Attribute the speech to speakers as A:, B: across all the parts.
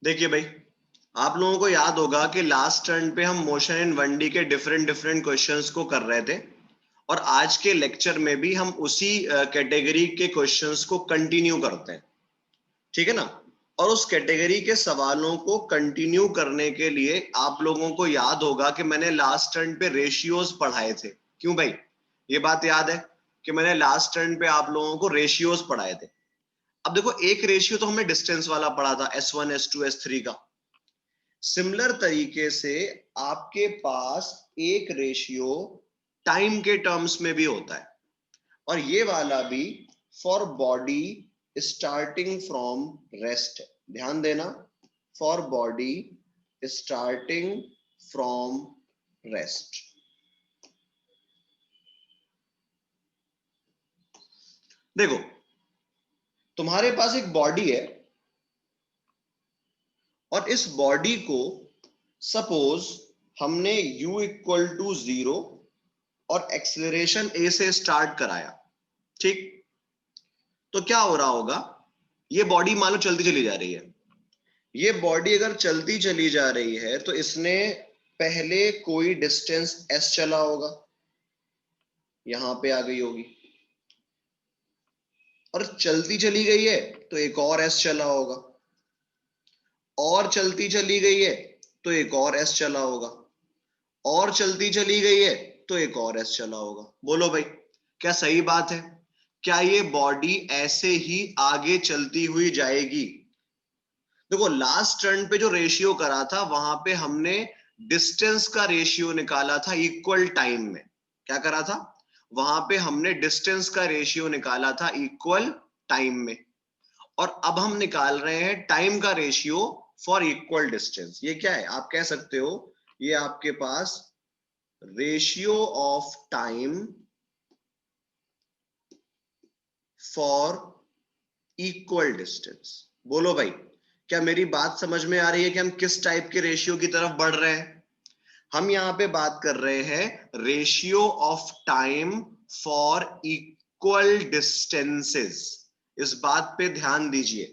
A: देखिए भाई, आप लोगों को याद होगा कि लास्ट टर्न पे हम मोशन इन 1D के डिफरेंट डिफरेंट क्वेश्चंस को कर रहे थे, और आज के लेक्चर में भी हम उसी कैटेगरी के क्वेश्चंस को कंटिन्यू करते हैं, ठीक है ना। और उस कैटेगरी के सवालों को कंटिन्यू करने के लिए आप लोगों को याद होगा कि मैंने लास्ट टर्न पे रेशियोज पढ़ाए थे। क्यों भाई, ये बात याद है कि मैंने लास्ट टर्न पे आप लोगों को रेशियोज पढ़ाए थे। अब देखो, एक रेशियो तो हमने डिस्टेंस वाला पढ़ा था, S1 S2 S3 का। सिमिलर तरीके से आपके पास एक रेशियो टाइम के टर्म्स में भी होता है, और ये वाला भी for body starting from rest. ध्यान देना, for body starting from rest. देखो, तुम्हारे पास एक बॉडी है, और इस बॉडी को सपोज हमने u इक्वल टू 0 और एक्सेलरेशन a से स्टार्ट कराया, ठीक। तो क्या हो रहा होगा, ये बॉडी मान लो चलती चली जा रही है। ये बॉडी अगर चलती चली जा रही है तो इसने पहले कोई डिस्टेंस s चला होगा, यहां पे आ गई होगी, और चलती चली गई है तो एक और s चला होगा, और चलती चली गई है तो एक और s चला होगा, और चलती चली गई है तो एक और s चला होगा। बोलो भाई, क्या सही बात है? क्या ये बॉडी ऐसे ही आगे चलती हुई जाएगी? देखो, लास्ट टर्न पे जो रेशियो करा था वहां पे हमने डिस्टेंस का रेशियो निकाला था इक्वल टाइम में। क्या करा था वहां पे? हमने डिस्टेंस का रेशियो निकाला था इक्वल टाइम में, और अब हम निकाल रहे हैं टाइम का रेशियो फॉर इक्वल डिस्टेंस। ये क्या है, आप कह सकते हो ये आपके पास ratio of time for equal distance. बोलो भाई, क्या मेरी बात समझ में आ रही है कि हम किस टाइप के रेशियो की तरफ बढ़ रहे हैं? हम यहां पे बात कर रहे हैं ratio of time for equal distances. इस बात पे ध्यान दीजिए।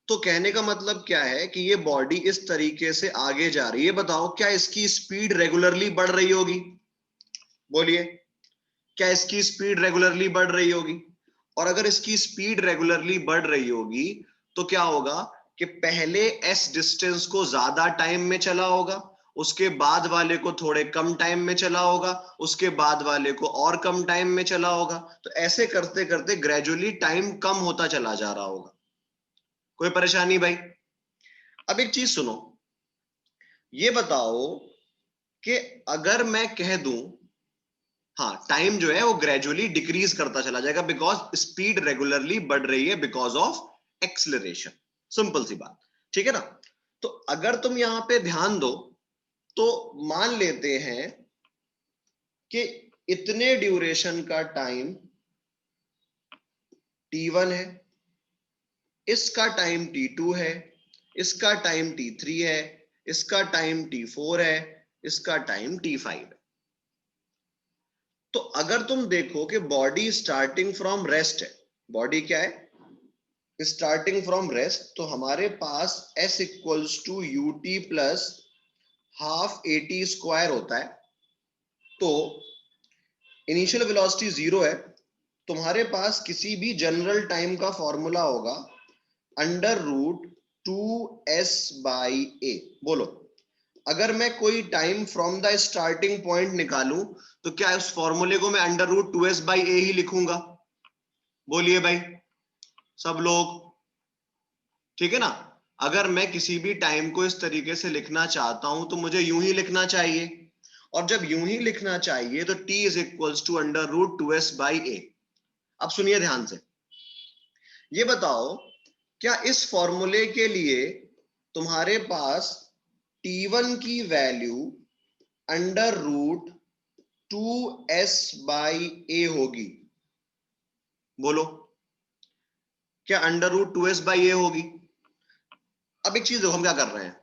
A: तो कहने का मतलब क्या है कि ये बॉडी इस तरीके से आगे जा रही है। बताओ, क्या इसकी स्पीड रेगुलरली बढ़ रही होगी? बोलिए, क्या इसकी स्पीड रेगुलरली बढ़ रही होगी? और अगर इसकी स्पीड रेगुलरली बढ़ रही होगी तो क्या होगा कि पहले s डिस्टेंस को ज्यादा टाइम में चला होगा, उसके बाद वाले को थोड़े कम टाइम में चला होगा, उसके बाद वाले को और कम टाइम में चला होगा। तो ऐसे करते करते ग्रेजुअली टाइम कम होता चला जा रहा होगा। कोई परेशानी भाई? अब एक चीज सुनो, ये बताओ कि अगर मैं कह दूं, हाँ, टाइम जो है वो ग्रेजुअली डिक्रीज करता चला जाएगा बिकॉज स्पीड रेगुलरली बढ़ रही है बिकॉज ऑफ एक्सलरेशन। सिंपल सी बात, ठीक है ना। तो अगर तुम यहां पे ध्यान दो तो मान लेते हैं कि इतने ड्यूरेशन का टाइम t1 है, इसका टाइम t2 है, इसका टाइम t3 है, इसका टाइम t4 है, इसका टाइम t5 है। तो अगर तुम देखो कि बॉडी स्टार्टिंग फ्रॉम रेस्ट है, बॉडी क्या है, स्टार्टिंग फ्रॉम रेस्ट, तो हमारे पास s equals to u t plus half a t square होता है। तो इनिशियल वेलोसिटी 0 है, तुम्हारे पास किसी भी जनरल टाइम का फॉर्मूला होगा अंडर रूट 2s/a। बोलो, अगर मैं कोई time from the starting point निकालूं तो क्या उस फॉर्मूले को मैं अंडर रूट 2s/a ही लिखूंगा? बोलिए भाई सब लोग, ठीक है ना। अगर मैं किसी भी टाइम को इस तरीके से लिखना चाहता हूं तो मुझे यूं ही लिखना चाहिए, और जब यूं ही लिखना चाहिए तो t is equals to under root 2s/a। अब सुनिए ध्यान से, ये बताओ, क्या इस फॉर्मूले के लिए तुम्हारे पास t1 की वैल्यू अंडर रूट 2s/a होगी? बोलो, क्या अंडर रूट 2s/a होगी? अब एक चीज देखो, हम क्या कर रहे हैं,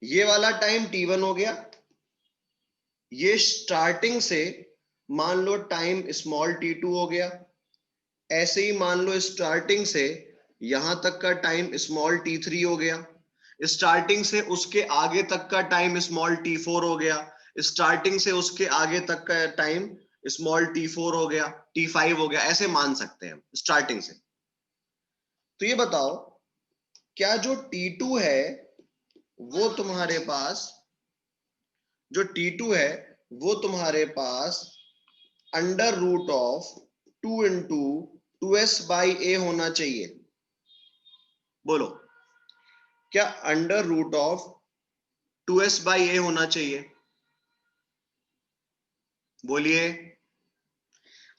A: ये वाला टाइम t1 हो गया, ये स्टार्टिंग से मान लो टाइम स्मॉल t2 हो गया, ऐसे ही मान लो स्टार्टिंग से यहां तक का टाइम स्मॉल t3 हो गया। स्टार्टिंग से उसके आगे तक का टाइम स्मॉल t4 हो गया, स्टार्टिंग से उसके आगे तक का टाइम स्मॉल t4 हो गया, t5 हो गया, ऐसे मान सकते हैं स्टार्टिंग से। तो ये बताओ क्या जो t2 है वो तुम्हारे पास, जो t2 है वो तुम्हारे पास under root of 2 into 2s/a होना चाहिए? बोलो, क्या अंडर रूट ऑफ 2s/a होना चाहिए? बोलिए।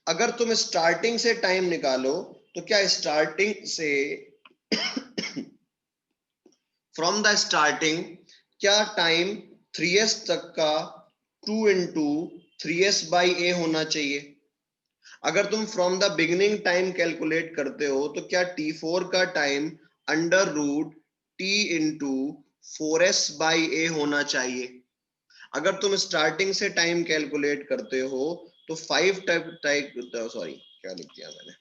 A: अगर तुम स्टार्टिंग से टाइम निकालो तो क्या स्टार्टिंग से फ्रॉम द स्टार्टिंग क्या टाइम 3s तक का 2 इंटू 3s/a होना चाहिए? अगर तुम from the beginning time calculate करते हो तो क्या t4 का time under root t into 4s/a होना चाहिए? अगर तुम स्टार्टिंग से टाइम कैलकुलेट करते हो तो 5 टाइप सॉरी क्या लिख दिया मैंने,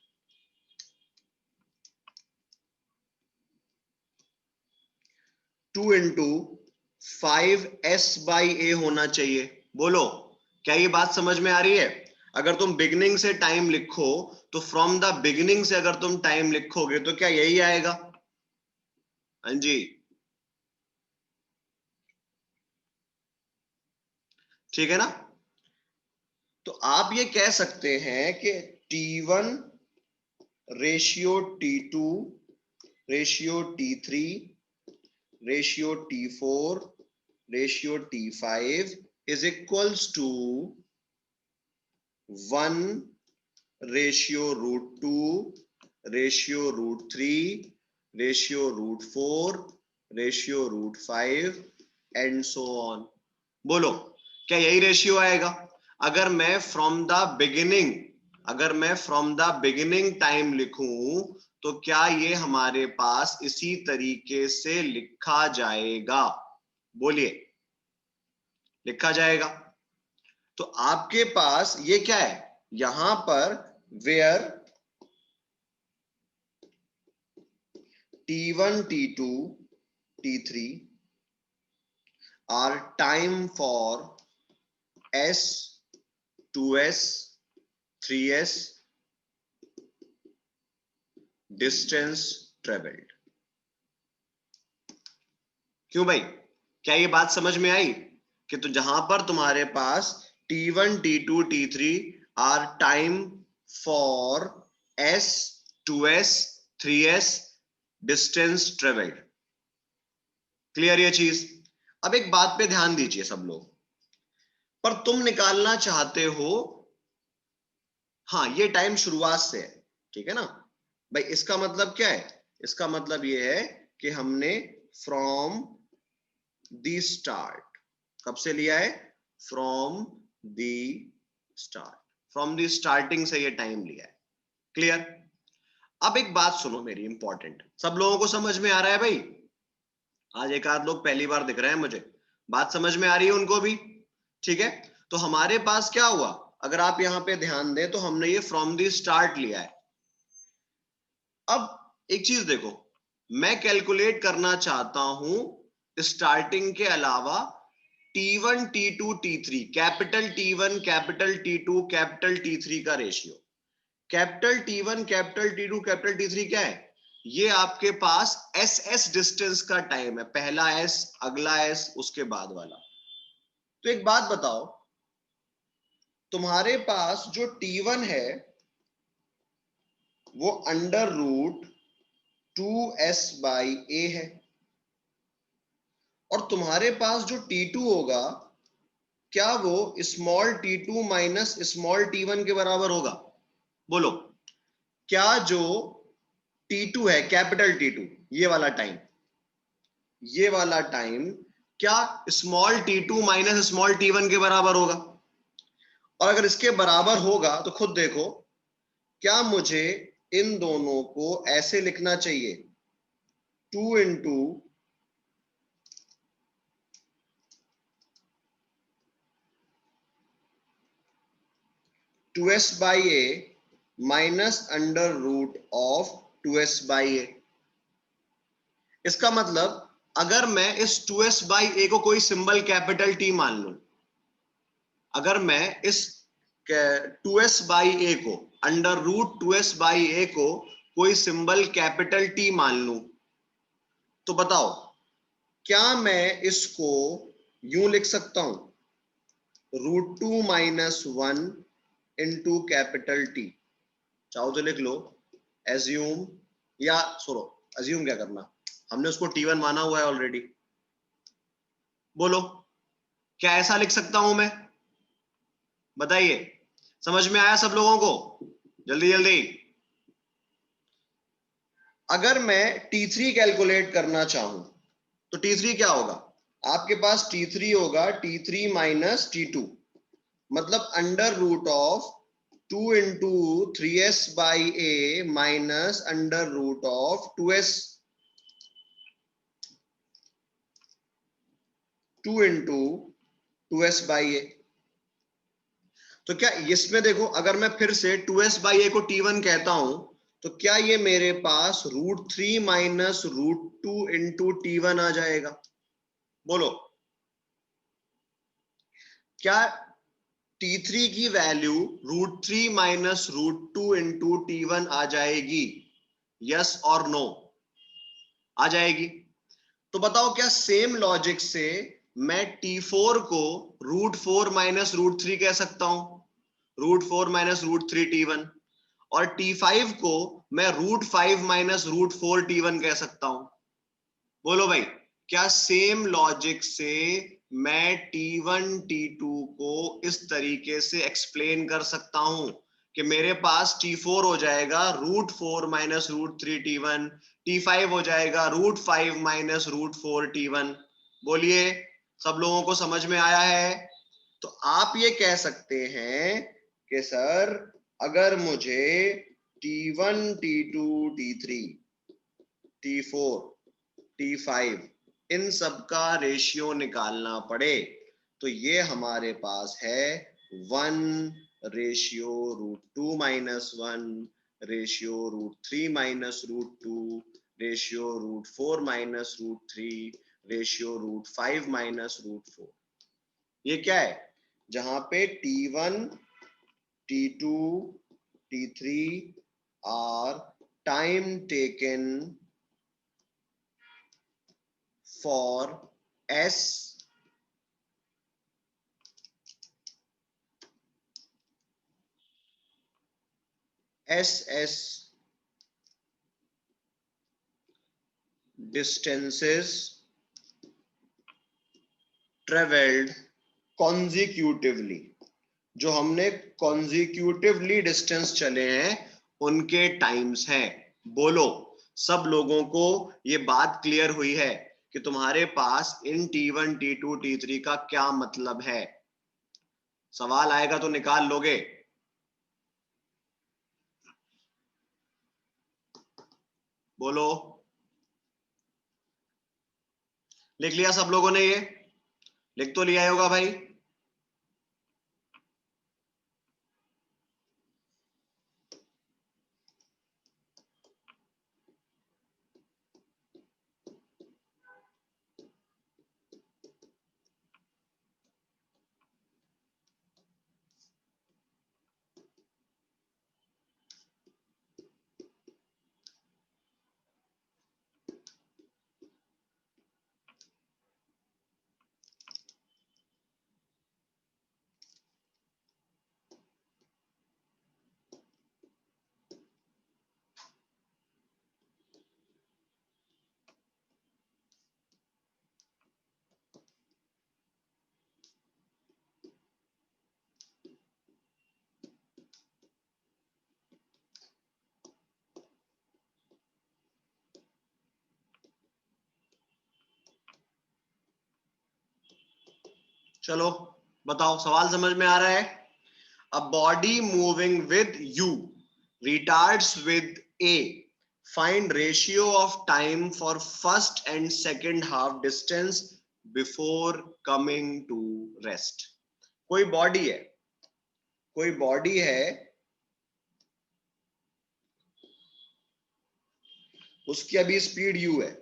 A: 2 इंटू 5s/a होना चाहिए। बोलो, क्या ये बात समझ में आ रही है? अगर तुम बिगिनिंग से टाइम लिखो तो फ्रॉम द बिगिनिंग से अगर तुम टाइम लिखोगे तो क्या यही आएगा? हाँ जी, ठीक है ना? तो आप ये कह सकते हैं कि t1 ratio t2 ratio t3 ratio t4 ratio t5 is equals to 1 ratio √2 ratio √3 ratio √4 ratio √5 and so on. बोलो, क्या यही रेशियो आएगा? अगर मैं फ्रॉम द बिगिनिंग, अगर मैं फ्रॉम द बिगिनिंग टाइम लिखूं तो क्या ये हमारे पास इसी तरीके से लिखा जाएगा? बोलिए, लिखा जाएगा? तो आपके पास ये क्या है यहां पर, where t1 t2 t3 are time for s 2s 3s distance traveled। क्यों भाई, क्या ये बात समझ में आई कि तो जहां पर तुम्हारे पास t1 t2 t3 are time for s 2s 3s distance travelled? Clear ये चीज? अब एक बात पे ध्यान दीजिए सब लोग, पर तुम निकालना चाहते हो, हाँ ये टाइम शुरुआत से है, ठीक है ना भाई? इसका मतलब क्या है? इसका मतलब ये है कि हमने फ्रॉम दी स्टार्ट, कब से लिया है? From the start, from the starting से ये टाइम लिया है। क्लियर? अब एक बात सुनो मेरी इंपॉर्टेंट, सब लोगों को समझ में आ रहा है भाई? आज एक आध लोग पहली बार दिख रहे हैं मुझे, बात समझ में आ रही है उनको भी? ठीक है, तो हमारे पास क्या हुआ, अगर आप यहां पे ध्यान दें तो हमने ये फ्रॉम दी स्टार्ट लिया है। अब एक चीज देखो, मैं कैलकुलेट करना चाहता हूं स्टार्टिंग के अलावा t1 t2 t3, capital t1 capital t2 capital t3 का ratio. Capital t1 capital t2 capital t3 क्या है? ये आपके पास एस एस डिस्टेंस का टाइम है, पहला एस अगला एस उसके बाद वाला। तो एक बात बताओ, तुम्हारे पास जो t1 है वो अंडर रूट 2s/a है, और तुम्हारे पास जो t2 होगा क्या वो small t2 minus small t1 के बराबर होगा? बोलो, क्या जो t2 है कैपिटल t2, ये वाला टाइम, ये वाला टाइम क्या small t2 minus small t1 के बराबर होगा? और अगर इसके बराबर होगा तो खुद देखो, क्या मुझे इन दोनों को ऐसे लिखना चाहिए, 2 into 2s/a minus under root of 2s/a? इसका मतलब अगर मैं इस 2s बाई ए को कोई सिंबल कैपिटल टी मान लूं, अगर मैं इस 2s बाई ए को अंडर रूट 2s बाई ए को कोई सिंबल कैपिटल टी मान लूं, तो बताओ क्या मैं इसको यूं लिख सकता हूं, √2 माइनस 1 इंटू कैपिटल टी। चाहो तो लिख लो एज्यूम, या सुनो, एज्यूम क्या करना, हमने उसको T1 माना हुआ है ऑलरेडी। बोलो क्या ऐसा लिख सकता हूं मैं? बताइए, समझ में आया सब लोगों को? जल्दी जल्दी। अगर मैं T3 कैलकुलेट करना चाहूं तो T3 क्या होगा? आपके पास T3 होगा T3 माइनस T2, मतलब under root of 2 into 3s by a minus under root of 2 into 2s by a. तो क्या इसमें देखो, अगर मैं फिर से 2s बाई ए को T1 कहता हूं, तो क्या ये मेरे पास √3 माइनस √2 इंटू T1 आ जाएगा? बोलो क्या T3 की वैल्यू √3 माइनस √2 इंटू T1 आ जाएगी? यस और नो? आ जाएगी। तो बताओ क्या सेम लॉजिक से मैं T4 को √4 माइनस √3 कह सकता हूं, √4 माइनस √3 T1, और T5 को मैं √5 माइनस √4 T1 कह सकता हूं? बोलो भाई, क्या सेम लॉजिक से मैं T1 T2 को इस तरीके से एक्सप्लेन कर सकता हूं कि मेरे पास T4 हो जाएगा √4 माइनस √3 T1, T5 हो जाएगा √5 माइनस √4 T1? बोलिए, सब लोगों को समझ में आया है? तो आप ये कह सकते हैं कि सर अगर मुझे T1 T2 T3 T4 T5 इन सब का रेशियो निकालना पड़े, तो ये हमारे पास है 1 ratio √2 minus 1 ratio √3 minus √2 ratio √4 minus √3 ratio √5 minus √4। ये क्या है? जहां पे T1 T2 T3 are time taken for S distances traveled consecutively, जो हमने consecutively डिस्टेंस चले हैं उनके टाइम्स हैं। बोलो सब लोगों को ये बात क्लियर हुई है कि तुम्हारे पास इन T1 T2 T3 का क्या मतलब है? सवाल आएगा तो निकाल लोगे? बोलो, लिख लिया सब लोगों ने? ये लिख तो लिया होगा भाई। चलो बताओ, सवाल समझ में आ रहा है? A body moving with U retards with A. Find ratio of time for first and second half distance before coming to rest. कोई बॉडी है, कोई बॉडी है, उसकी अभी स्पीड U है,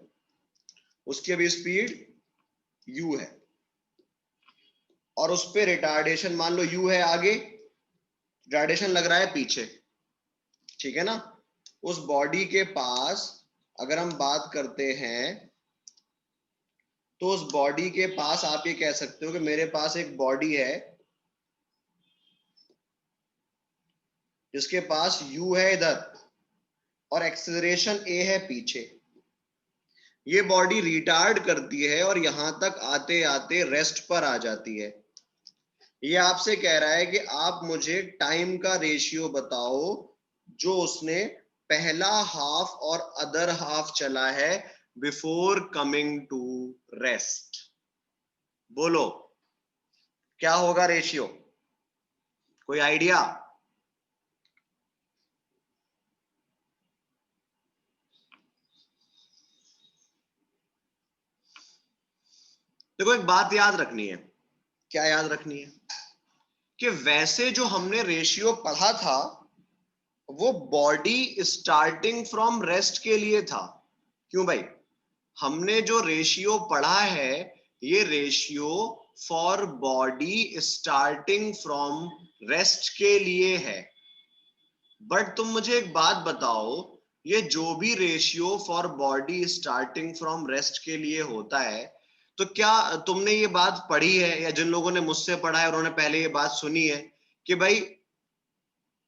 A: उसकी अभी स्पीड u है और उस पे रिटार्डेशन मान लो u है आगे, रिटार्डेशन लग रहा है पीछे, ठीक है ना। उस बॉडी के पास अगर हम बात करते हैं तो उस बॉडी के पास आप ये कह सकते हो कि मेरे पास एक बॉडी है जिसके पास u है इधर और एक्सेलरेशन a है पीछे। ये बॉडी रिटार्ड करती है और यहां तक आते आते रेस्ट पर आ जाती है। ये आपसे कह रहा है कि आप मुझे टाइम का रेशियो बताओ जो उसने पहला हाफ और अदर हाफ चला है बिफोर कमिंग टू रेस्ट। बोलो क्या होगा रेशियो, कोई आइडिया? देखो एक बात याद रखनी है। क्या याद रखनी है? कि वैसे जो हमने रेशियो पढ़ा था वो बॉडी स्टार्टिंग फ्रॉम रेस्ट के लिए था। क्यों भाई? हमने जो रेशियो पढ़ा है ये ratio for body starting from rest के लिए है। बट तुम मुझे एक बात बताओ, ये जो भी ratio for body starting from rest के लिए होता है, तो क्या तुमने ये बात पढ़ी है या जिन लोगों ने मुझसे पढ़ा है उन्होंने पहले ये बात सुनी है कि भाई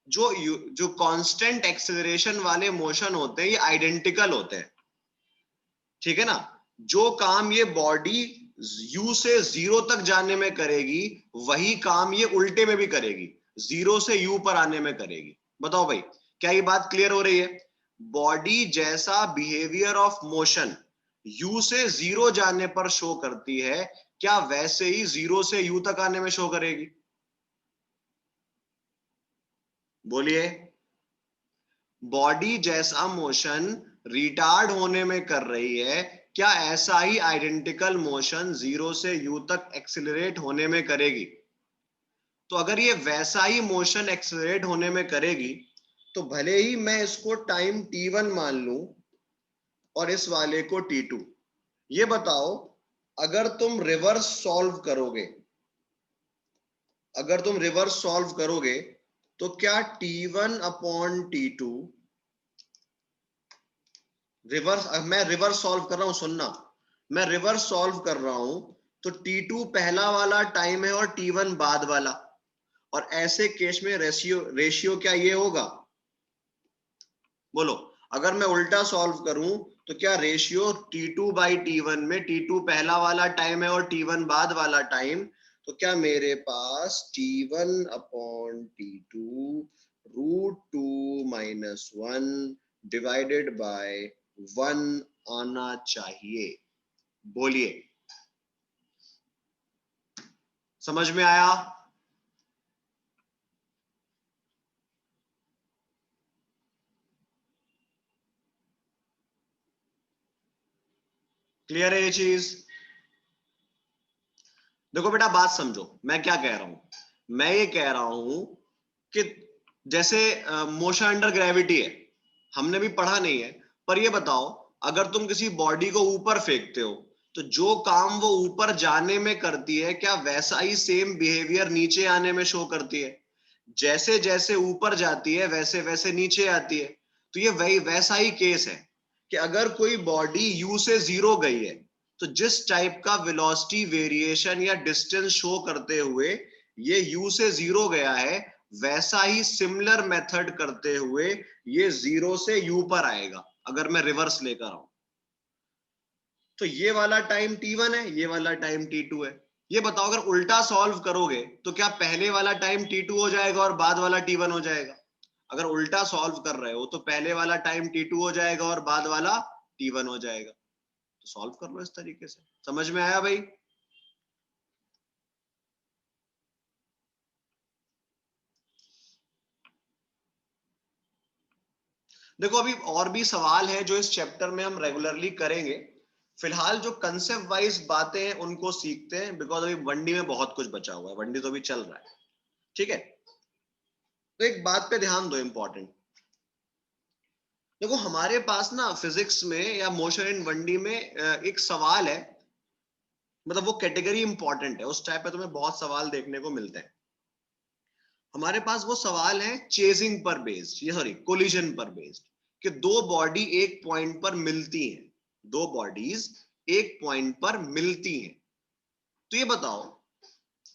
A: जो कांस्टेंट एक्सेलरेशन वाले मोशन होते हैं ये आइडेंटिकल होते हैं, ठीक है ना। जो काम ये बॉडी u से जीरो तक जाने में करेगी वही काम ये उल्टे में भी करेगी, जीरो से u पर आने में करेगी। बताओ भाई क्या ये बात क्लियर हो रही है? बॉडी जैसा बिहेवियर ऑफ मोशन u से जीरो जाने पर शो करती है, क्या वैसे ही जीरो से u तक आने में शो करेगी? बोलिए। बॉडी जैसा मोशन रिटार्ड होने में कर रही है, क्या ऐसा ही आइडेंटिकल मोशन जीरो से यू तक एक्सिलरेट होने में करेगी? तो अगर ये वैसा ही मोशन एक्सिलरेट होने में करेगी तो भले ही मैं इसको टाइम t1 मान लूं और इस वाले को t2। ये बताओ अगर तुम रिवर्स सॉल्व करोगे, अगर तुम रिवर्स सॉल्व करोगे तो क्या t1 अपॉन t2 रिवर्स, मैं रिवर्स सॉल्व कर रहा हूं, सुनना, मैं रिवर्स सॉल्व कर रहा हूं तो t2 पहला वाला टाइम है और t1 बाद वाला, और ऐसे केस में रेशियो रेशियो क्या ये होगा? बोलो। अगर मैं उल्टा सॉल्व करूं तो क्या रेशियो t2 बाई t1 में t2 पहला वाला टाइम है और t1 बाद वाला टाइम, तो क्या मेरे पास t1 upon t2 root 2 minus 1 divided by 1 आना चाहिए? बोलिए समझ में आया? क्लियर है ये चीज? देखो बेटा बात समझो मैं क्या कह रहा हूं। मैं ये कह रहा हूं कि जैसे मोशन अंडर ग्रेविटी है, हमने भी पढ़ा नहीं है, पर ये बताओ अगर तुम किसी बॉडी को ऊपर फेंकते हो तो जो काम वो ऊपर जाने में करती है क्या वैसा ही सेम बिहेवियर नीचे आने में शो करती है? जैसे जैसे ऊपर जाती है वैसे वैसे नीचे आती है। तो ये वही वैसा ही केस है कि अगर कोई बॉडी u से जीरो गई है तो जिस टाइप का वेलोसिटी वेरिएशन या डिस्टेंस शो करते हुए ये u से जीरो गया है वैसा ही सिमिलर मेथड करते हुए ये जीरो से u पर आएगा अगर मैं रिवर्स लेकर आऊं। तो ये वाला टाइम t1 है, ये वाला टाइम t2 है। ये बताओ अगर उल्टा सॉल्व करोगे तो क्या पहले वाला टाइम t2 हो जाएगा और बाद वाला t1 हो जाएगा? अगर उल्टा सॉल्व कर रहे हो तो पहले वाला टाइम t2 हो जाएगा और बाद वाला t1 हो जाएगा। तो सॉल्व कर लो इस तरीके से। समझ में आया भाई? देखो अभी और भी सवाल है जो इस चैप्टर में हम रेगुलरली करेंगे। फिलहाल जो कंसेप्ट वाइज बातें हैं उनको सीखते हैं बिकॉज अभी वनडी में बहुत कुछ बचा हुआ है, वनडी तो अभी चल रहा है, ठीक है। तो एक बात पे ध्यान दो इंपॉर्टेंट, देखो हमारे पास ना फिजिक्स में या मोशन इन 1D में एक सवाल है, मतलब वो कैटेगरी इंपॉर्टेंट है, उस टाइप पे तुम्हें बहुत सवाल देखने को मिलते हैं। हमारे पास वो सवाल है चेजिंग पर बेस्ड, ये सॉरी कोलिजन पर बेस्ड, कि दो बॉडी एक पॉइंट पर मिलती हैं, दो बॉडीज एक पॉइंट पर मिलती हैं। तो ये बताओ,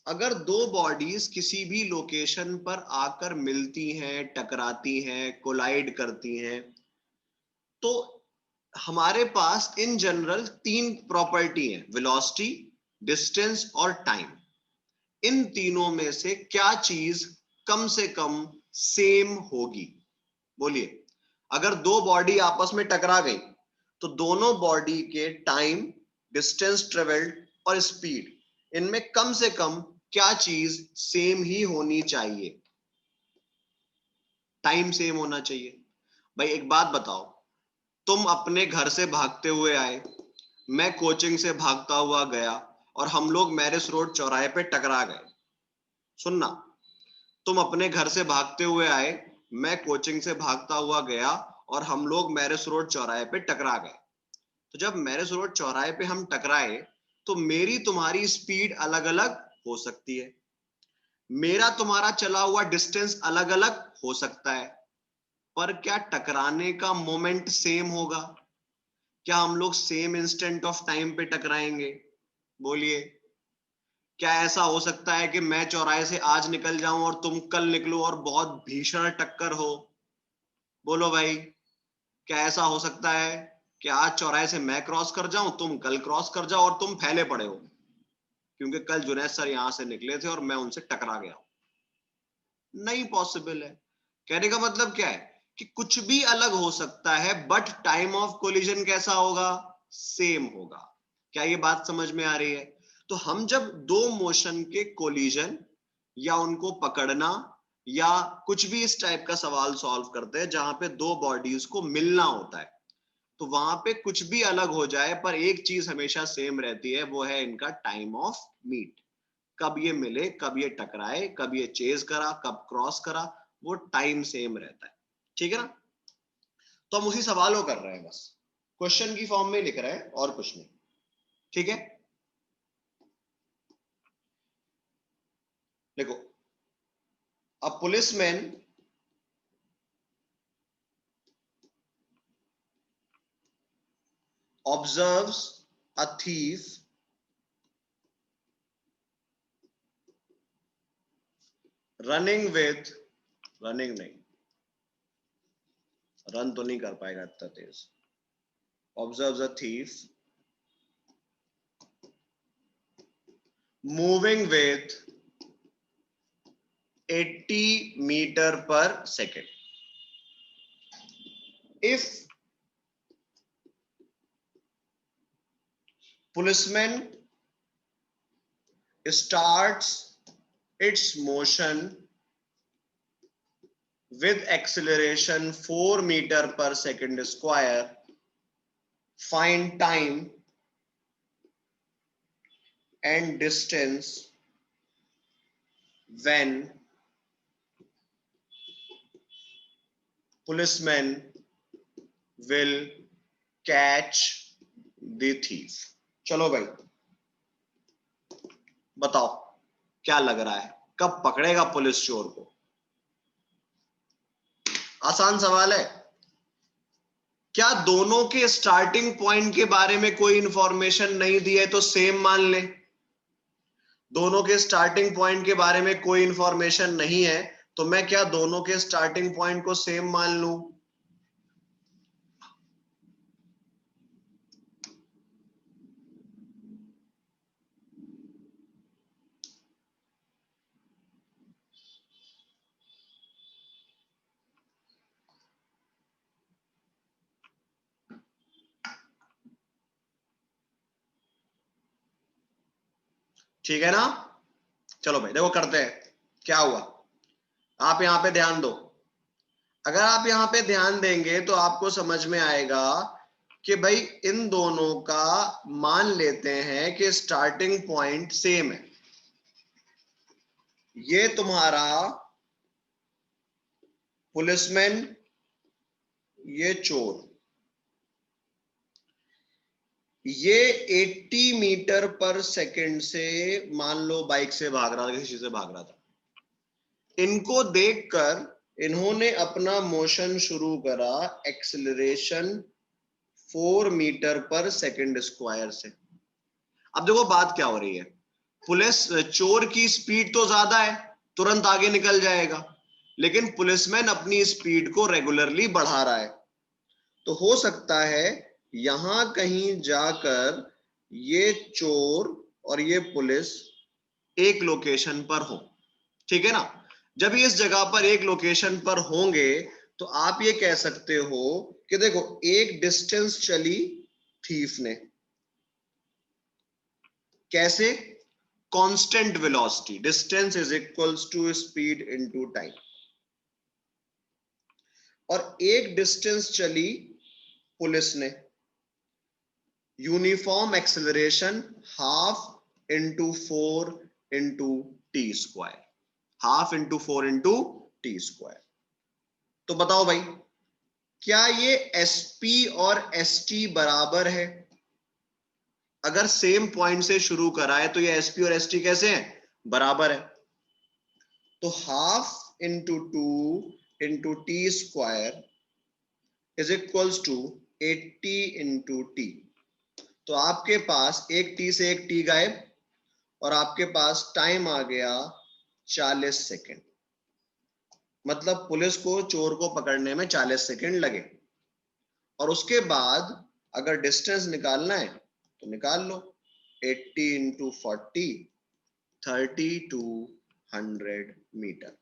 A: अगर दो बॉडीज किसी भी लोकेशन पर आकर मिलती हैं, टकराती हैं, कोलाइड करती हैं, तो हमारे पास इन जनरल तीन प्रॉपर्टी है, वेलोसिटी, डिस्टेंस और टाइम। इन तीनों में से क्या चीज कम से कम सेम होगी? बोलिए। अगर दो बॉडी आपस में टकरा गई तो दोनों बॉडी के टाइम, डिस्टेंस ट्रेवल्ड और स्पीड, इनमें कम से कम क्या चीज सेम ही होनी चाहिए? टाइम सेम होना चाहिए। भाई एक बात बताओ, तुम अपने घर से भागते हुए आए, मैं कोचिंग से भागता हुआ गया और हम लोग मैरिज रोड चौराहे पे टकरा गए। सुनना, तुम अपने घर से भागते हुए आए, मैं कोचिंग से भागता हुआ गया और हम लोग मैरिज रोड चौराहे पे टकरा गए। तो जब मैरिज रोड चौराहे पे हम टकराए तो मेरी तुम्हारी स्पीड अलग अलग हो सकती है, मेरा तुम्हारा चला हुआ डिस्टेंस अलग अलग हो सकता है, पर क्या टकराने का मोमेंट सेम होगा? क्या हम लोग सेम इंस्टेंट ऑफ टाइम पे टकराएंगे? बोलिए। क्या ऐसा हो सकता है कि मैं चौराहे से आज निकल जाऊं और तुम कल निकलो और बहुत भीषण टक्कर हो? बोलो भाई, क्या ऐसा हो सकता है कि आज चौराहे से मैं क्रॉस कर जाऊं, तुम कल क्रॉस कर जाओ और तुम फैले पड़े हो क्योंकि कल जुनैद सर यहां से निकले थे और मैं उनसे टकरा गया? नहीं पॉसिबल है। कहने का मतलब क्या है कि कुछ भी अलग हो सकता है बट टाइम ऑफ कोलिजन कैसा होगा? सेम होगा। क्या ये बात समझ में आ रही है? तो हम जब दो मोशन के कोलिजन या उनको पकड़ना या कुछ भी इस टाइप का सवाल सॉल्व करते हैं जहां पे दो बॉडीज को मिलना होता है, तो वहां पे कुछ भी अलग हो जाए पर एक चीज हमेशा सेम रहती है, वो है इनका टाइम ऑफ मीट। कब ये मिले, कब ये टकराए, कब ये चेज करा, कब क्रॉस करा, वो टाइम सेम रहता है। ठीक है ना? तो हम उसी सवाल को कर रहे हैं, बस क्वेश्चन की फॉर्म में लिख रहे हैं और कुछ नहीं। ठीक है, देखो, a policeman observes a thief running with, running नहीं, रन तो नहीं कर पाएगा इतना तेज, observes a thief moving with 80 metre पर second. If policeman starts its motion with acceleration 4 meter per second square, find time and distance when policeman will catch the thief। चलो भाई बताओ, क्या लग रहा है कब पकड़ेगा पुलिस चोर को? आसान सवाल है। क्या दोनों के स्टार्टिंग पॉइंट के बारे में कोई इंफॉर्मेशन नहीं दी है तो सेम मान ले? दोनों के स्टार्टिंग पॉइंट के बारे में कोई इंफॉर्मेशन नहीं है तो मैं क्या दोनों के स्टार्टिंग पॉइंट को सेम मान लूं? ठीक है ना? चलो भाई देखो करते हैं क्या हुआ। आप यहां पे ध्यान दो, अगर आप यहां पे ध्यान देंगे तो आपको समझ में आएगा कि भाई इन दोनों का मान लेते हैं कि स्टार्टिंग पॉइंट सेम है। ये तुम्हारा पुलिसमैन ये चोर ये 80 मीटर पर सेकंड से मान लो बाइक से भाग रहा था, किसी से भाग रहा था। इनको देखकर इन्होंने अपना मोशन शुरू करा एक्सेलरेशन 4 मीटर पर सेकंड स्क्वायर से। अब देखो बात क्या हो रही है, पुलिस चोर की स्पीड तो ज्यादा है, तुरंत आगे निकल जाएगा, लेकिन पुलिसमैन अपनी स्पीड को रेगुलरली बढ़ा रहा है। तो हो सकता है यहां कहीं जाकर ये चोर और ये पुलिस एक लोकेशन पर हो, ठीक है ना। जब ये इस जगह पर एक लोकेशन पर होंगे तो आप ये कह सकते हो कि देखो एक डिस्टेंस चली थीफ ने, कैसे, constant velocity, distance is equals to speed into time, और एक डिस्टेंस चली पुलिस ने, uniform acceleration half into 4 into t square, half into 4 into t square. तो बताओ भाई, क्या ये एसपी और एसटी बराबर है? अगर सेम पॉइंट से शुरू करा है तो ये एसपी और एसटी कैसे हैं, बराबर है। तो half into 2 into t square is equals to 80 into t. तो आपके पास एक टी से एक टी गायब, और आपके पास टाइम आ गया 40 सेकेंड। मतलब पुलिस को चोर को पकड़ने में 40 सेकेंड लगे, और उसके बाद अगर डिस्टेंस निकालना है तो निकाल लो, 80 इंटू 40, 3200 मीटर।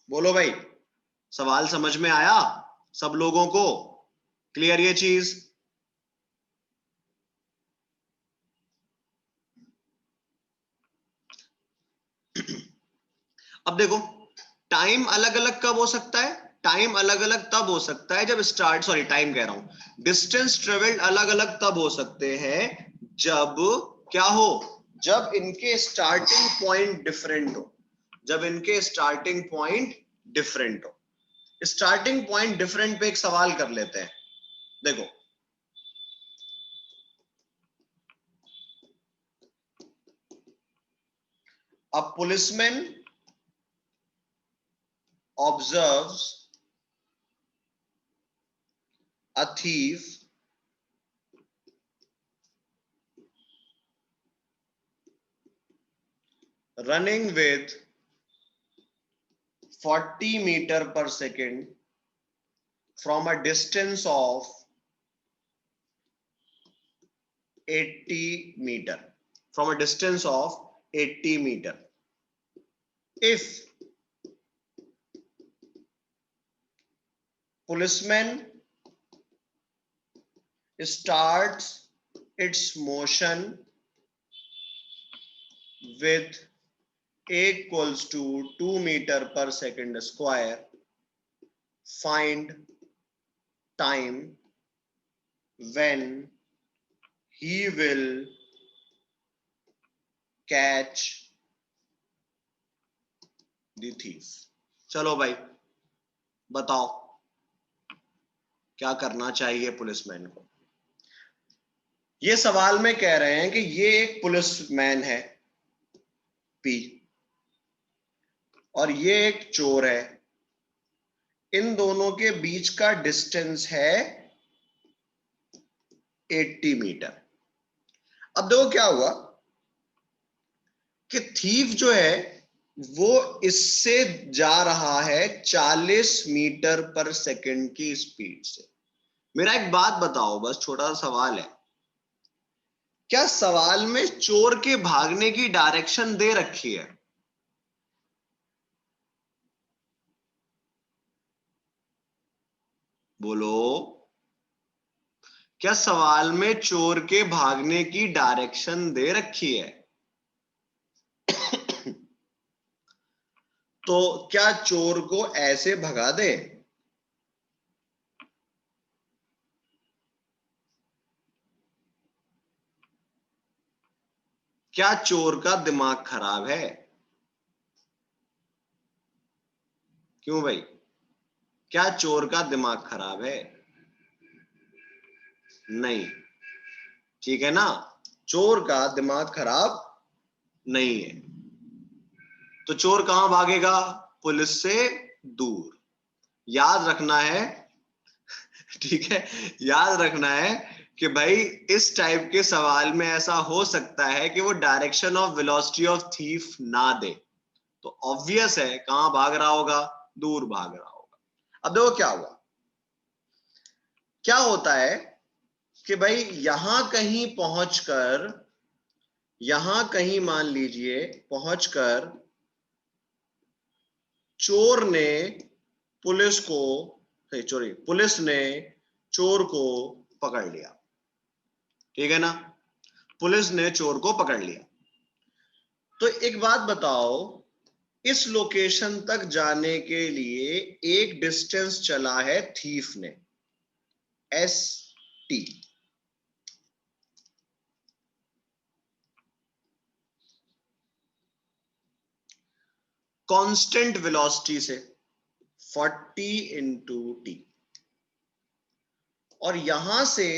A: बोलो भाई, सवाल समझ में आया सब लोगों को? क्लियर ये चीज? अब देखो, टाइम अलग अलग कब हो सकता है? टाइम अलग अलग तब हो सकता है जब टाइम कह रहा हूं, डिस्टेंस ट्रेवल्ड अलग अलग तब हो सकते हैं जब क्या हो, जब इनके स्टार्टिंग पॉइंट डिफरेंट हो, जब इनके स्टार्टिंग पॉइंट डिफरेंट हो। स्टार्टिंग पॉइंट डिफरेंट पे एक सवाल कर लेते हैं। देखो, a policeman observes a thief running with 40 meter per second from a distance of 80 meter, from a distance of 80 meter. If policeman starts its motion with a equals to 2 meter per second square, find time when he will catch the thief. चलो भाई बताओ क्या करना चाहिए policeman को। ये सवाल में कह रहे हैं कि ये एक पुलिसमैन है पी, और ये एक चोर है, इन दोनों के बीच का डिस्टेंस है 80 मीटर। अब देखो क्या हुआ कि थीफ जो है वो इससे जा रहा है 40 मीटर पर सेकंड की स्पीड से। मेरा एक बात बताओ, बस छोटा सा सवाल है, क्या सवाल में चोर के भागने की डायरेक्शन दे रखी है? बोलो, क्या सवाल में चोर के भागने की डायरेक्शन दे रखी है? तो क्या चोर को ऐसे भगा दे? क्या चोर का दिमाग खराब है? क्यों भाई, क्या चोर का दिमाग खराब है? नहीं, ठीक है ना, चोर का दिमाग खराब नहीं है। तो चोर कहां भागेगा? पुलिस से दूर। याद रखना है, ठीक है, याद रखना है कि भाई इस टाइप के सवाल में ऐसा हो सकता है कि वो direction of velocity of thief ना दे, तो ऑब्वियस है कहां भाग रहा होगा? दूर भाग रहा होगा। अब देखो क्या हुआ, क्या होता है कि भाई यहां कहीं मान लीजिए पहुंचकर चोर ने पुलिस को चोरी पुलिस ने चोर को पकड़ लिया, ठीक है ना, पुलिस ने चोर को पकड़ लिया। तो एक बात बताओ, इस लोकेशन तक जाने के लिए एक डिस्टेंस चला है थीफ ने, एस टी। कांस्टेंट वेलोसिटी से 40 इंटू टी, और यहां से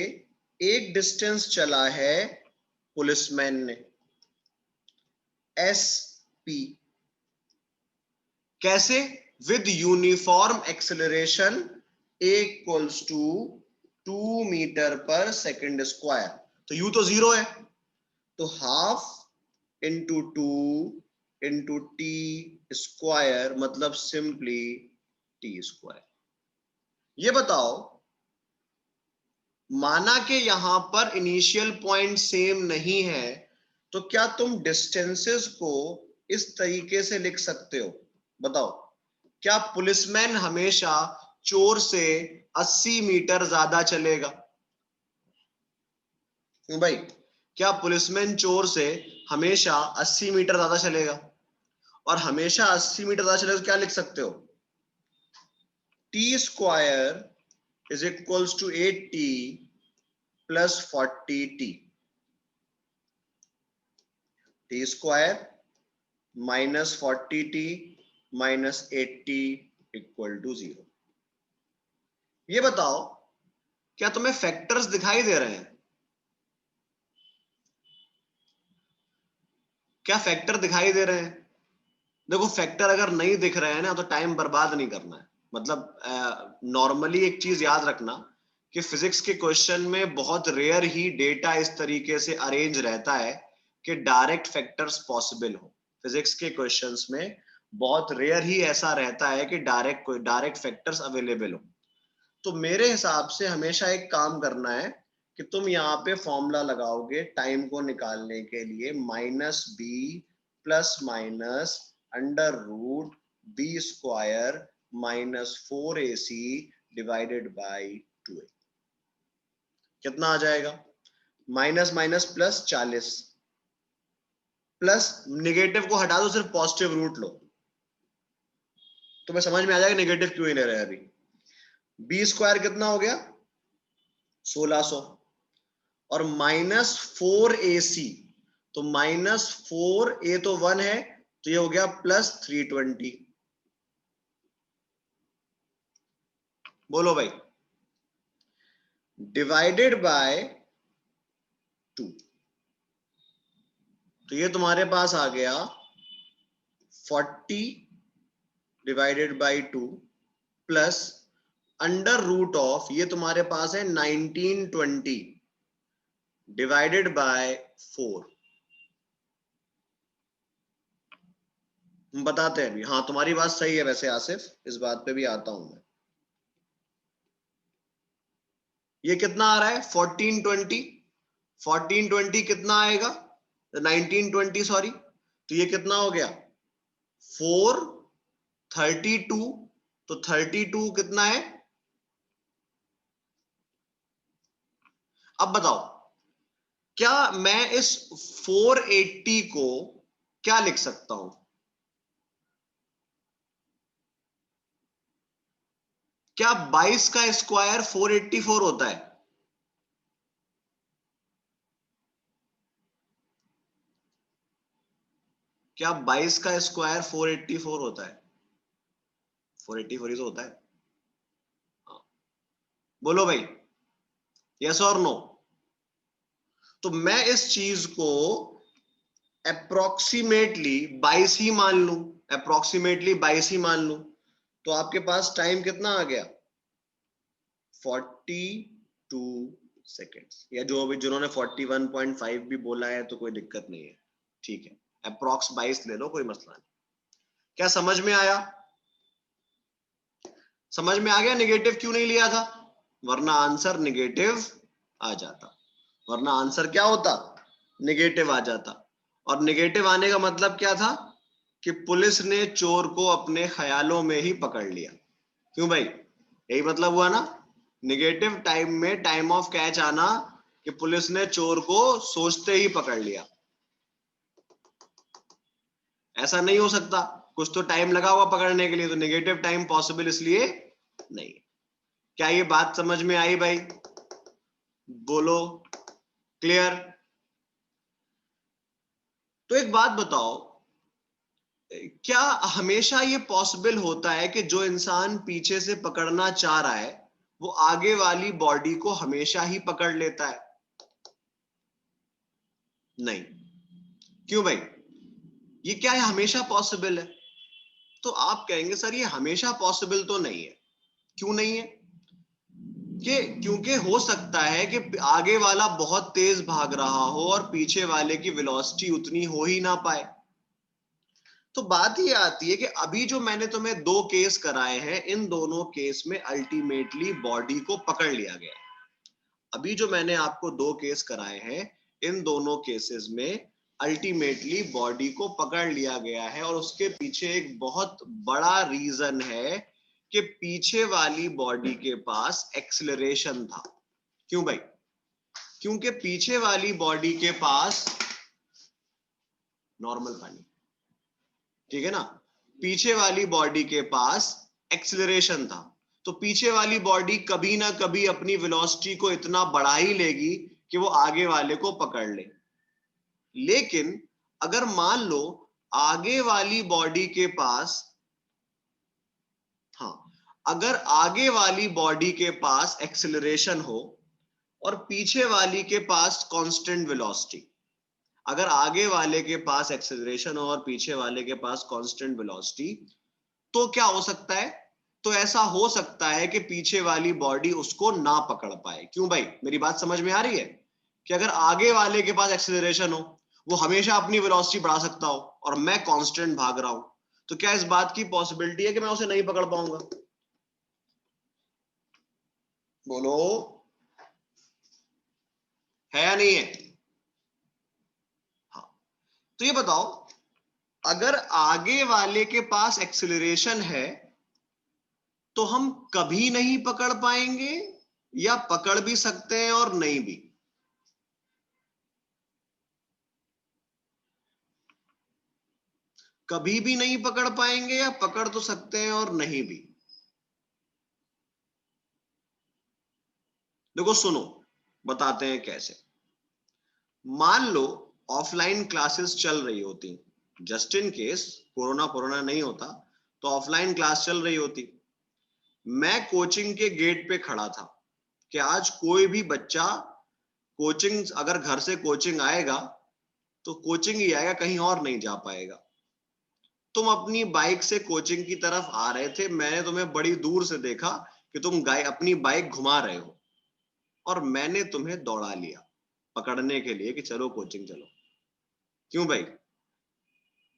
A: एक डिस्टेंस चला है पुलिसमैन ने, एस पी। कैसे? With uniform acceleration equals to 2 meter पर सेकेंड स्क्वायर। तो यू तो जीरो है, तो half into 2 into t square, मतलब सिंपली टी स्क्वायर। ये बताओ, माना कि यहां पर इनिशियल पॉइंट सेम नहीं है, तो क्या तुम डिस्टेंसेस को इस तरीके से लिख सकते हो? बताओ, क्या पुलिसमैन हमेशा चोर से 80 मीटर ज्यादा चलेगा? क्यों भाई, क्या पुलिसमैन चोर से हमेशा 80 मीटर ज्यादा चलेगा? और हमेशा 80 मीटर ज्यादा चलेगा तो क्या लिख सकते हो? T square is equals to 80 plus 40 t square minus 40t minus 80 equal to 0। ये बताओ, क्या तुम्हें फैक्टर्स दिखाई दे रहे हैं? क्या फैक्टर दिखाई दे रहे हैं? देखो, फैक्टर अगर नहीं दिख रहे हैं ना तो टाइम बर्बाद नहीं करना है। मतलब नॉर्मली एक चीज याद रखना कि फिजिक्स के क्वेश्चन में बहुत रेयर ही डेटा इस तरीके से अरेंज रहता है कि डायरेक्ट फैक्टर्स पॉसिबल हो। फिजिक्स के क्वेश्चंस में बहुत रेयर ही ऐसा रहता है कि डायरेक्ट फैक्टर्स अवेलेबल हो। तो मेरे हिसाब से हमेशा एक काम करना है कि तुम यहाँ पे फॉर्मूला लगाओगे टाइम को निकालने के लिए, minus b plus minus under root b square minus 4ac divided by 2a। कितना आ जाएगा? Minus minus plus 40, plus negative को हटा दो, सिर्फ पॉजिटिव रूट लो, तुम्हें समझ में आ जाएगा नेगेटिव क्यों ही ले रहे हैं अभी। बी स्क्वायर कितना हो गया? 1600, और माइनस 4ac, तो माइनस 4a तो 1 है, तो ये हो गया प्लस 320। बोलो भाई, डिवाइडेड बाय 2, तो ये तुम्हारे पास आ गया 40 divided by 2 plus under root of, ये तुम्हारे पास है 1920 डिवाइडेड बाय 4। हम बताते हैं अभी। हाँ, तुम्हारी बात सही है वैसे आसिफ, इस बात पे भी आता हूं मैं। ये कितना आ रहा है? 1420, 1420 कितना आएगा? 1920 सॉरी, तो ये कितना हो गया? 432, तो 32 कितना है? अब बताओ, क्या मैं इस 480 को क्या लिख सकता हूं? क्या 22 का स्क्वायर 484 होता है? क्या 22 का स्क्वायर 484 होता है? 484 ही तो होता है। बोलो भाई, यस और नो। तो मैं इस चीज को अप्रोक्सीमेटली 22 ही मान लूं, अप्रोक्सीमेटली 22 ही मान लूं, तो आपके पास टाइम कितना आ गया? 42 सेकेंड्स, या जो अभी जिन्होंने 41.5 भी बोला है तो कोई दिक्कत नहीं है, ठीक है, अप्रोक्स 22 ले लो, कोई मसला नहीं। क्या समझ में आया? समझ में आ गया नेगेटिव क्यों नहीं लिया था? वरना आंसर नेगेटिव आ जाता, वरना आंसर क्या होता? नेगेटिव आ जाता। और नेगेटिव आने का मतलब क्या था? कि पुलिस ने चोर को अपने ख्यालों में ही पकड़ लिया। क्यों भाई, यही मतलब हुआ ना? नेगेटिव टाइम में टाइम ऑफ कैच आना कि पुलिस ने चोर को सोचते ही पकड़ लिया। ऐसा नहीं हो सकता, कुछ तो टाइम लगा हुआ पकड़ने के लिए, तो नेगेटिव टाइम पॉसिबल इसलिए नहीं। क्या ये बात समझ में आई भाई? बोलो, क्लियर? तो एक बात बताओ, क्या हमेशा ये पॉसिबल होता है कि जो इंसान पीछे से पकड़ना चाह रहा है वो आगे वाली बॉडी को हमेशा ही पकड़ लेता है? नहीं। क्यों भाई, ये क्या है हमेशा पॉसिबल है? तो आप कहेंगे सर ये हमेशा पॉसिबल तो नहीं है। क्यों नहीं है? कि क्योंकि हो सकता है कि आगे वाला बहुत तेज भाग रहा हो और पीछे वाले की वेलोसिटी उतनी हो ही ना पाए। तो बात ये आती है कि अभी जो मैंने तुम्हें दो केस कराए हैं, इन दोनों केस में अल्टीमेटली बॉडी को पकड़ लिया गया। अभी जो मैंने आपको दो केस कराए हैं, इन दोनों केसेस में अल्टीमेटली बॉडी को पकड़ लिया गया है। और उसके पीछे एक बहुत बड़ा रीजन है कि पीछे वाली बॉडी के पास एक्सेलरेशन था। क्यों भाई? क्योंकि पीछे वाली बॉडी के पास नॉर्मल पानी, ठीक है ना, पीछे वाली बॉडी के पास एक्सेलरेशन था। तो पीछे वाली बॉडी कभी ना कभी अपनी वेलोसिटी को इतना बढ़ा ही लेगी कि वो आगे वाले को पकड़ ले। लेकिन अगर मान लो आगे वाली बॉडी के पास, हाँ, अगर आगे वाली बॉडी के पास एक्सेलरेशन हो और पीछे वाली के पास कांस्टेंट वेलोसिटी, अगर आगे वाले के पास एक्सेलरेशन हो और पीछे वाले के पास कांस्टेंट वेलोसिटी, तो क्या हो सकता है? तो ऐसा हो सकता है कि पीछे वाली बॉडी उसको ना पकड़ पाए। क्यों भाई, मेरी बात समझ में आ रही है? कि अगर आगे वाले के पास एक्सेलरेशन हो, वो हमेशा अपनी वेलोसिटी बढ़ा सकता हो और मैं कांस्टेंट भाग रहा हूं, तो क्या इस बात की पॉसिबिलिटी है कि मैं उसे नहीं पकड़ पाऊंगा? बोलो, है या नहीं है? हाँ। तो ये बताओ, अगर आगे वाले के पास एक्सेलरेशन है तो हम कभी नहीं पकड़ पाएंगे, या पकड़ भी सकते हैं और नहीं भी? कभी भी नहीं पकड़ पाएंगे या पकड़ तो सकते हैं और नहीं भी? देखो सुनो, बताते हैं कैसे। मान लो ऑफलाइन क्लासेस चल रही होती, just in case corona corona नहीं होता तो ऑफलाइन क्लास चल रही होती। मैं कोचिंग के गेट पे खड़ा था कि आज कोई भी बच्चा कोचिंग, अगर घर से कोचिंग आएगा तो कोचिंग ही आएगा, कहीं और नहीं जा पाएगा। तुम अपनी बाइक से कोचिंग की तरफ आ रहे थे, मैंने तुम्हें बड़ी दूर से देखा कि तुम अपनी बाइक घुमा रहे हो, और मैंने तुम्हें दौड़ा लिया पकड़ने के लिए कि चलो कोचिंग चलो। क्यों भाई?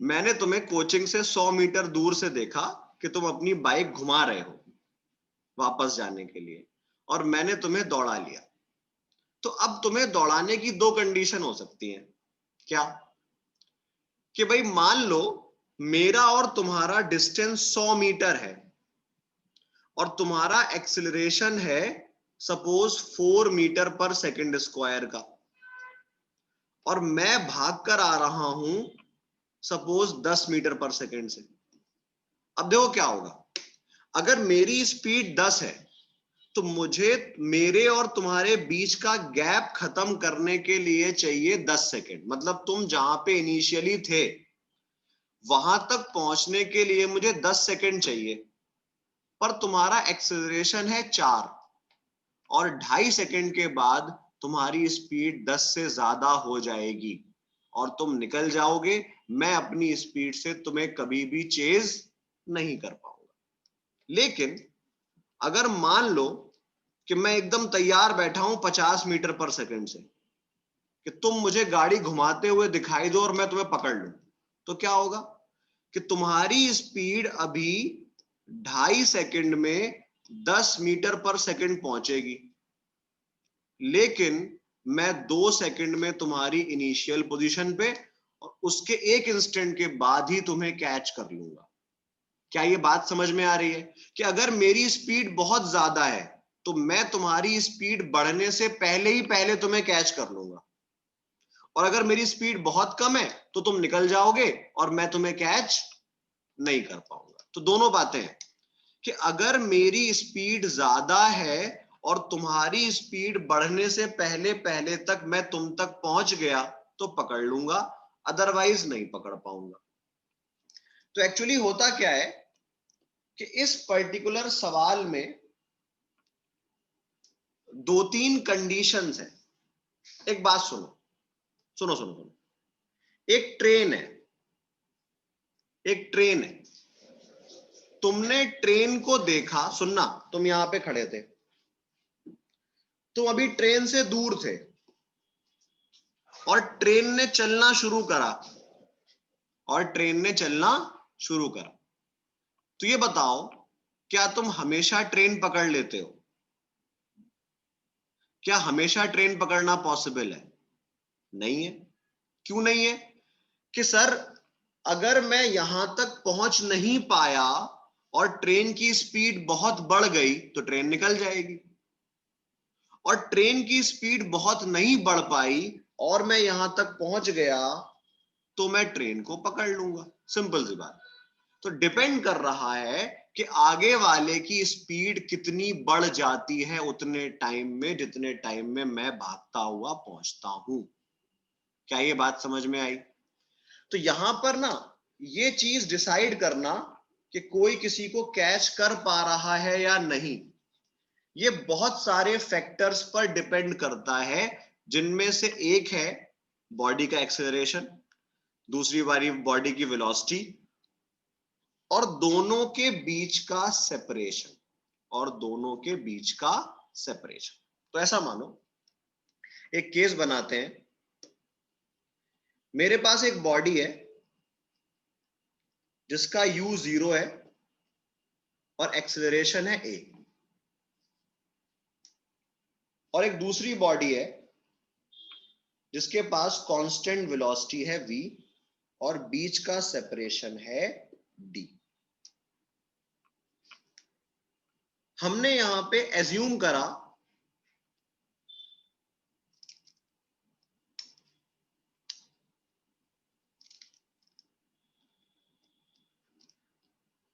A: मैंने तुम्हें कोचिंग से 100 मीटर दूर से देखा कि तुम अपनी बाइक घुमा रहे हो वापस जाने के लिए, और मैंने तुम्हें दौड़ा लिया। तो अब तुम्हें दौड़ाने की दो कंडीशन हो सकती हैं। क्या? कि भाई मान लो मेरा और तुम्हारा डिस्टेंस 100 मीटर है और तुम्हारा एक्सेलरेशन है सपोज 4 मीटर पर सेकंड स्क्वायर का, और मैं भाग कर आ रहा हूं सपोज 10 मीटर पर सेकंड से। अब देखो क्या होगा, अगर मेरी स्पीड 10 है तो मुझे मेरे और तुम्हारे बीच का गैप खत्म करने के लिए चाहिए 10 सेकंड। मतलब तुम जहां पे इनिशियली थे वहां तक पहुंचने के लिए मुझे 10 सेकंड चाहिए, पर तुम्हारा एक्सेलरेशन है 4, और 2.5 सेकंड के बाद तुम्हारी स्पीड 10 से ज्यादा हो जाएगी और तुम निकल जाओगे। मैं अपनी स्पीड से तुम्हें कभी भी चेज नहीं कर पाऊंगा। लेकिन अगर मान लो कि मैं एकदम तैयार बैठा हूं 50 मीटर पर सेकंड से कि तुम मुझे गाड़ी घुमाते हुए दिखाई दो और मैं तुम्हें पकड़ लूं, तो क्या होगा कि तुम्हारी स्पीड अभी 2.5 सेकंड में 10 मीटर पर सेकंड पहुंचेगी, लेकिन मैं 2 सेकंड में तुम्हारी इनिशियल पोजीशन पे और उसके 1 इंस्टेंट के बाद ही तुम्हें कैच कर लूंगा। क्या ये बात समझ में आ रही है कि अगर मेरी स्पीड बहुत ज्यादा है तो मैं तुम्हारी स्पीड बढ़ने से पहले ही पहले तुम्हें कैच कर लूंगा, और अगर मेरी स्पीड बहुत कम है तो तुम निकल जाओगे और मैं तुम्हें कैच नहीं कर पाऊंगा। तो दोनों बातें हैं कि अगर मेरी स्पीड ज्यादा है और तुम्हारी स्पीड बढ़ने से पहले पहले तक मैं तुम तक पहुंच गया तो पकड़ लूंगा, अदरवाइज नहीं पकड़ पाऊंगा। तो एक्चुअली होता क्या है कि इस पर्टिकुलर सवाल में 2-3 कंडीशंस हैं। एक बात सुनो सुनो सुनो सुनो, एक ट्रेन है, एक ट्रेन है, तुमने ट्रेन को देखा, सुनना, तुम यहां पे खड़े थे, तुम अभी ट्रेन से दूर थे और ट्रेन ने चलना शुरू करा, और ट्रेन ने चलना शुरू करा। तो ये बताओ, क्या तुम हमेशा ट्रेन पकड़ लेते हो? क्या हमेशा ट्रेन पकड़ना पॉसिबल है? नहीं है। क्यों नहीं है? कि सर, अगर मैं यहां तक पहुंच नहीं पाया और ट्रेन की स्पीड बहुत बढ़ गई तो ट्रेन निकल जाएगी, और ट्रेन की स्पीड बहुत नहीं बढ़ पाई और मैं यहां तक पहुंच गया तो मैं ट्रेन को पकड़ लूंगा। सिंपल सी बात। तो डिपेंड कर रहा है कि आगे वाले की स्पीड कितनी बढ़ जाती है उतने टाइम में जितने टाइम में मैं भागता हुआ पहुंचता हूं। क्या ये बात समझ में आई? तो यहां पर ना ये चीज डिसाइड करना कि कोई किसी को कैच कर पा रहा है या नहीं, ये बहुत सारे फैक्टर्स पर डिपेंड करता है, जिनमें से एक है बॉडी का एक्सेलरेशन, दूसरी वाली बॉडी की वेलोसिटी, और दोनों के बीच का सेपरेशन, और दोनों के बीच का सेपरेशन। तो ऐसा मानो, एक केस बनाते हैं, मेरे पास एक बॉडी है जिसका u 0 है और एक्सेलरेशन है a, और एक दूसरी बॉडी है जिसके पास कांस्टेंट वेलोसिटी है v और बीच का सेपरेशन है d। हमने यहां पे एज्यूम करा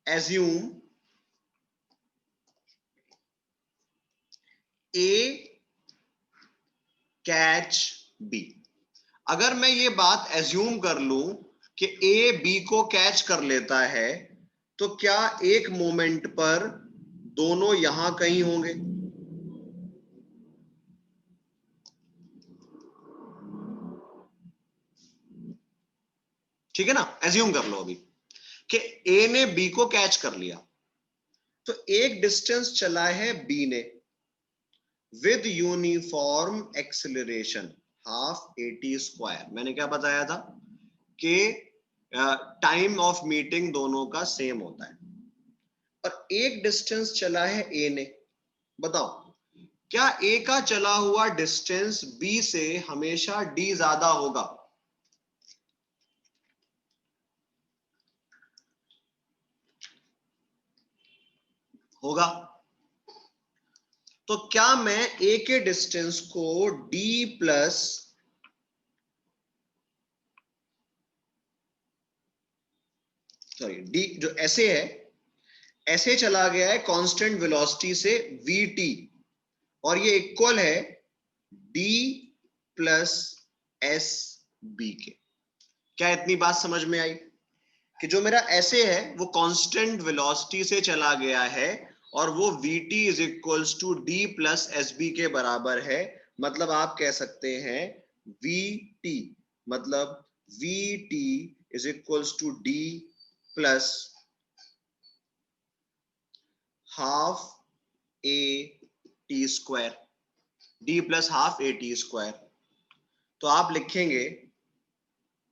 A: A कैच B। अगर मैं ये बात एज्यूम कर लूं कि A B को कैच कर लेता है तो क्या एक मोमेंट पर दोनों यहां कहीं होंगे? ठीक है ना? एज्यूम कर लो अभी कि A ने B को कैच कर लिया, तो एक डिस्टेंस चला है B ने with uniform acceleration half AT²। मैंने क्या बताया था कि टाइम ऑफ मीटिंग दोनों का सेम होता है, और एक डिस्टेंस चला है A ने। बताओ, क्या A का चला हुआ डिस्टेंस B से हमेशा D ज्यादा होगा? होगा। तो क्या मैं A के डिस्टेंस को D प्लस D जो ऐसे है, ऐसे चला गया है कांस्टेंट वेलोसिटी से VT, और ये इक्वल है D प्लस SB के। क्या इतनी बात समझ में आई कि जो मेरा ऐसे है वो कांस्टेंट वेलोसिटी से चला गया है और वो VT is equals to D plus SB के बराबर है। मतलब आप कह सकते हैं VT मतलब VT is equals to D plus half AT square, D plus half AT square. तो आप लिखेंगे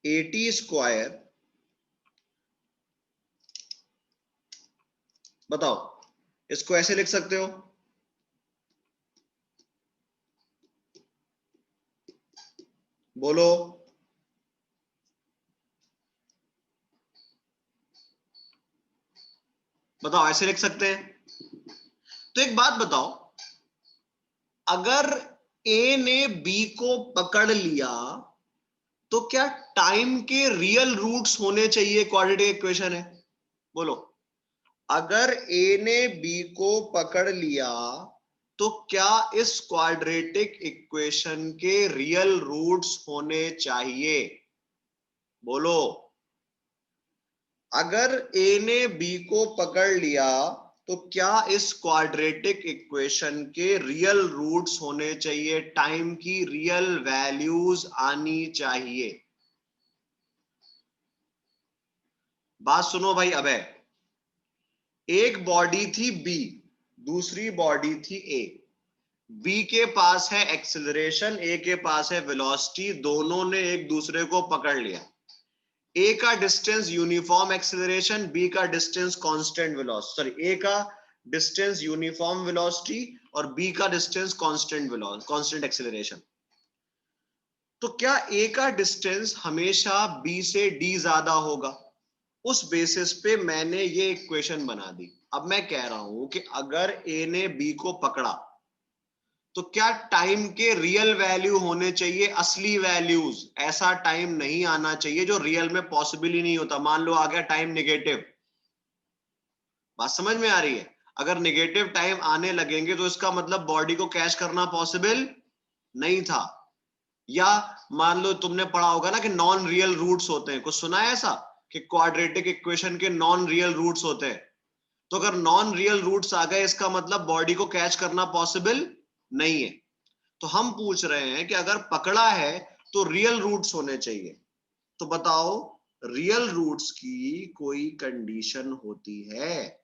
A: AT स्क्वायर, बताओ इसको ऐसे लिख सकते हो, बोलो। बताओ ऐसे लिख सकते हैं? तो एक बात बताओ, अगर A ने B को पकड़ लिया तो क्या टाइम के रियल रूट्स होने चाहिए? क्वाड्रेटिक इक्वेशन है, बोलो। अगर A ने B को पकड़ लिया तो क्या इस क्वाड्रेटिक इक्वेशन के रियल रूट्स होने चाहिए? बोलो। अगर A ने B को पकड़ लिया तो क्या इस क्वाड्रेटिक इक्वेशन के रियल रूट्स होने चाहिए? टाइम की रियल वैल्यूज आनी चाहिए। बात सुनो भाई। अबे एक बॉडी थी B, दूसरी बॉडी थी A। B के पास है एक्सेलरेशन, A के पास है वेलोसिटी, दोनों ने एक दूसरे को पकड़ लिया। A का डिस्टेंस यूनिफॉर्म एक्सेलरेशन, B का distance constant velocity, sorry A का डिस्टेंस यूनिफॉर्म वेलोसिटी और B का distance constant velocity, constant acceleration. तो क्या A का डिस्टेंस हमेशा B से D ज्यादा होगा? उस बेसिस पे मैंने ये इक्वेशन बना दी। अब मैं कह रहा हूं कि अगर A ने B को पकड़ा तो क्या टाइम के रियल वैल्यू होने चाहिए, असली वैल्यूज। ऐसा टाइम नहीं आना चाहिए जो रियल में पॉसिबल ही नहीं होता। मान लो आ गया टाइम नेगेटिव, बात समझ में आ रही है? अगर नेगेटिव टाइम आने लगेंगे तो इसका मतलब बॉडी को कैच करना पॉसिबल नहीं था। या मान लो तुमने पढ़ा होगा ना कि नॉन रियल रूट्स होते हैं, कुछ सुना है ऐसा कि क्वाड्रेटिक इक्वेशन के नॉन रियल रूट्स होते हैं? तो अगर नॉन रियल रूट्स आ गए इसका मतलब बॉडी को कैच करना पॉसिबल नहीं है। तो हम पूछ रहे हैं कि अगर पकड़ा है तो रियल रूट्स होने चाहिए। तो बताओ रियल रूट्स की कोई कंडीशन होती है?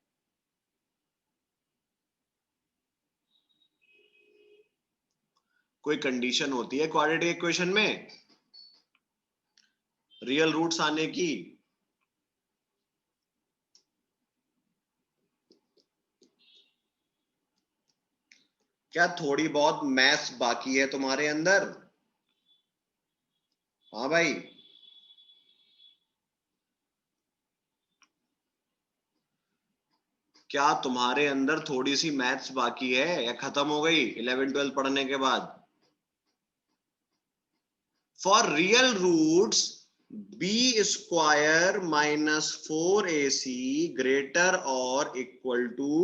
A: कोई कंडीशन होती है क्वाड्रेटिक इक्वेशन में रियल रूट्स आने की? क्या थोड़ी बहुत मैथ्स बाकी है तुम्हारे अंदर? हाँ भाई। क्या तुम्हारे अंदर थोड़ी सी मैथ्स बाकी है या खत्म हो गई 11-12 पढ़ने के बाद? For real roots b square minus 4AC greater or equal to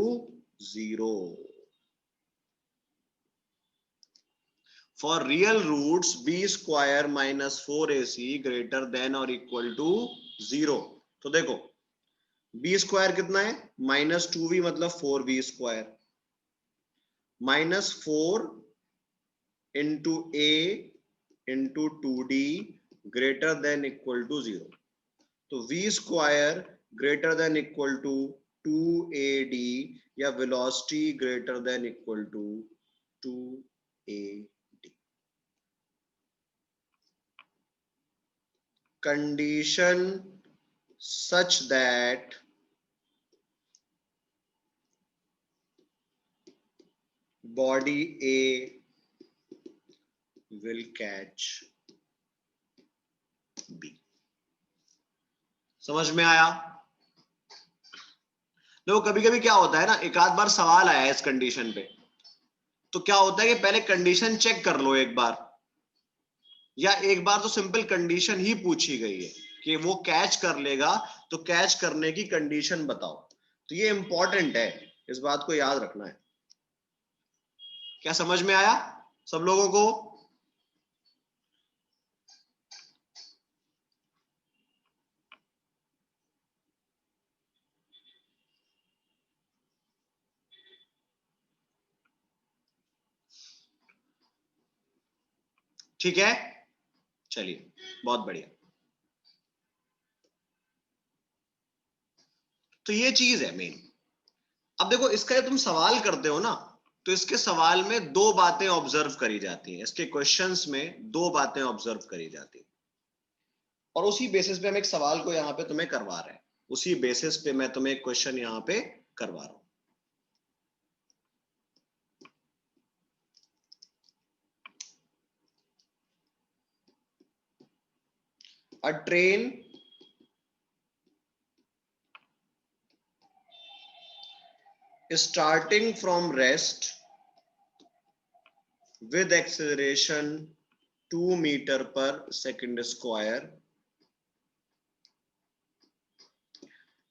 A: 0। For real roots b square minus 4AC greater than or equal to 0। तो देखो बी स्क्वायर कितना है? -2b मतलब 4b square minus 4 into a into 2d greater than equal to 0। तो v square greater than equal to 2AD या velocity greater than equal to 2AD। Condition such that body A will catch B। समझ में आया? देखो कभी कभी क्या होता है ना, एक आध बार सवाल आया है इस कंडीशन पे, तो क्या होता है कि पहले कंडीशन चेक कर लो एक बार, या एक बार तो सिंपल कंडीशन ही पूछी गई है कि वो कैच कर लेगा, तो कैच करने की कंडीशन बताओ। तो ये इंपॉर्टेंट है, इस बात को याद रखना है। क्या समझ में आया सब लोगों को? ठीक है, चलिए बहुत बढ़िया। तो ये चीज है मेन। अब देखो इसका जब तुम सवाल करते हो ना, तो इसके सवाल में दो बातें ऑब्जर्व करी जाती हैं, इसके क्वेश्चंस में दो बातें ऑब्जर्व करी जाती हैं, और उसी बेसिस पे हम एक सवाल को यहाँ पे तुम्हें करवा रहे हैं, उसी बेसिस पे मैं तुम्हें एक क्वेश्चन यहाँ पे करवा रहा हूं। A train is starting from rest with acceleration 2 meter per second square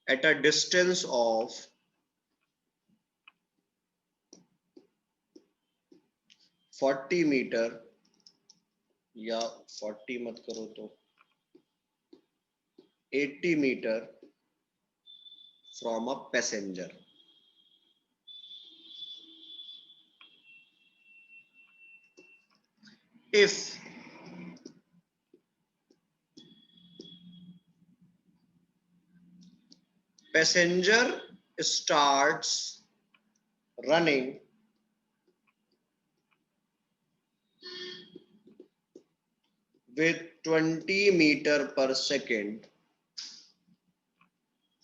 A: at a distance of 40 metre, या 40 मत करो तो 80 metre from a passenger. If passenger starts running with 20 meter per second,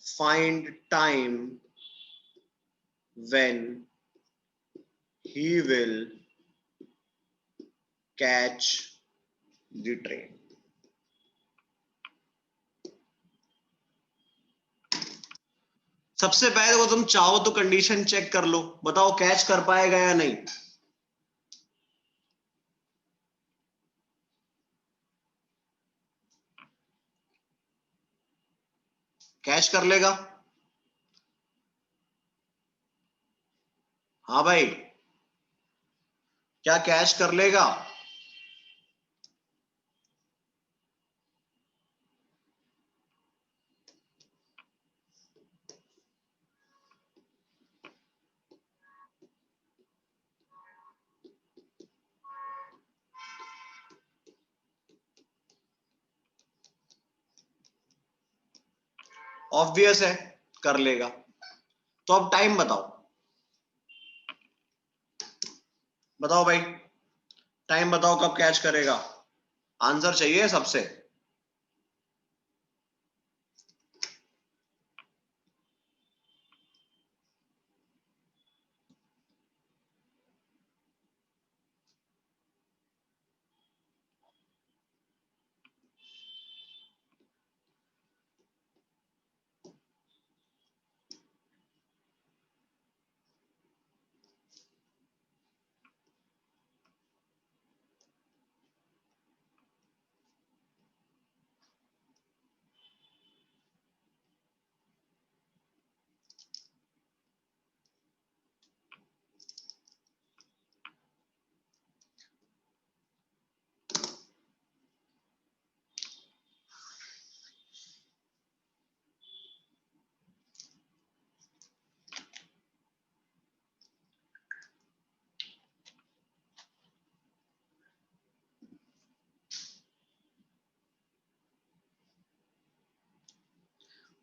A: find time when he will catch the train. सबसे पहले वो तुम चाहो तो कंडीशन चेक कर लो, बताओ कैच कर पाएगा या नहीं। कैच कर लेगा? हाँ भाई, क्या कैच कर लेगा? ऑब्वियस है, कर लेगा। तो अब टाइम बताओ, बताओ भाई, टाइम बताओ कब कैच करेगा। आंसर चाहिए सबसे।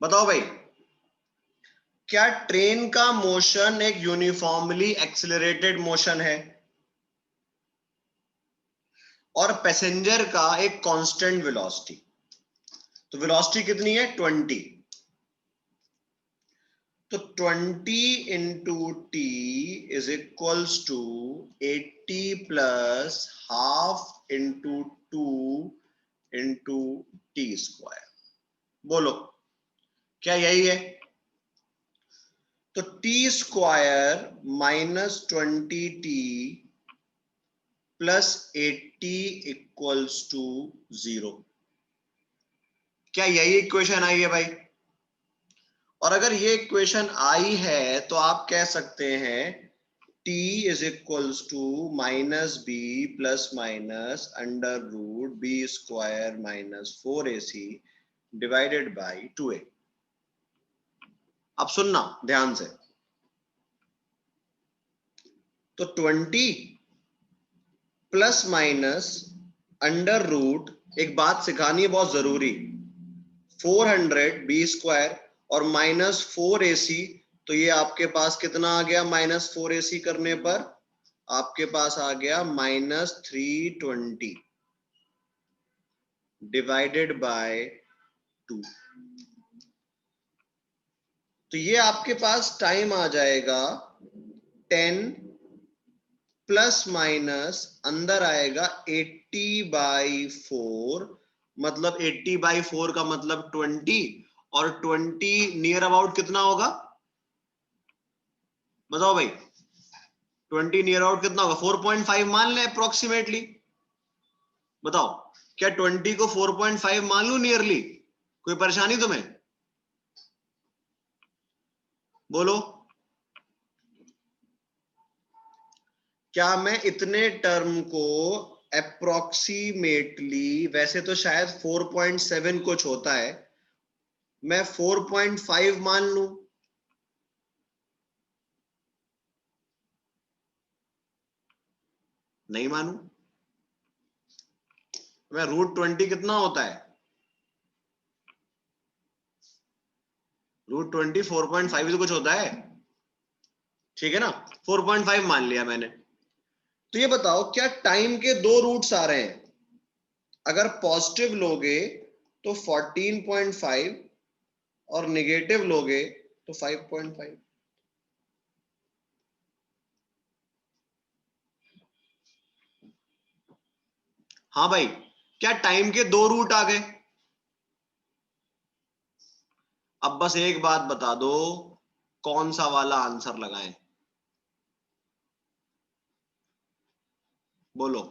A: बताओ भाई, क्या ट्रेन का मोशन एक यूनिफॉर्मली एक्सिलरेटेड मोशन है और पैसेंजर का एक कांस्टेंट वेलोसिटी? तो वेलोसिटी कितनी है? 20। तो 20 into t is equals to 80 plus half into 2 into t square. बोलो क्या यही है? तो t square minus 20t plus 80 equals to 0। क्या यही इक्वेशन आई है भाई? और अगर ये इक्वेशन आई है तो आप कह सकते हैं t is equals to minus b plus minus under root b square minus 4ac divided by 2a। अब सुनना ध्यान से, तो 20 प्लस माइनस अंडर रूट, एक बात सिखानी है बहुत जरूरी, 400 बी स्क्वायर और -4ac, तो ये आपके पास कितना आ गया -4ac करने पर? आपके पास आ गया -320 डिवाइडेड बाय 2। तो ये आपके पास टाइम आ जाएगा 10 प्लस माइनस अंदर आएगा 80/4, मतलब 80/4 का मतलब 20, और 20 नियर अबाउट कितना होगा? बताओ भाई, 20 नियर अबाउट कितना होगा? 4.5 मान ले अप्रोक्सीमेटली। बताओ, क्या 20 को 4.5 मान लू नियरली? कोई परेशानी तुम्हें? बोलो, क्या मैं इतने टर्म को अप्रोक्सीमेटली, वैसे तो शायद 4.7 कुछ होता है, मैं 4.5 मान लू? नहीं मानू? मैं √20 कितना होता है? √20 4.5 तो कुछ होता है, ठीक है ना? 4.5 मान लिया मैंने। तो ये बताओ, क्या टाइम के दो रूट्स आ रहे हैं? अगर पॉजिटिव लोगे तो 14.5 और निगेटिव लोगे तो 5.5। हाँ भाई, क्या टाइम के दो रूट आ गए? अब बस एक बात बता दो, कौन सा वाला आंसर लगाएं? बोलो,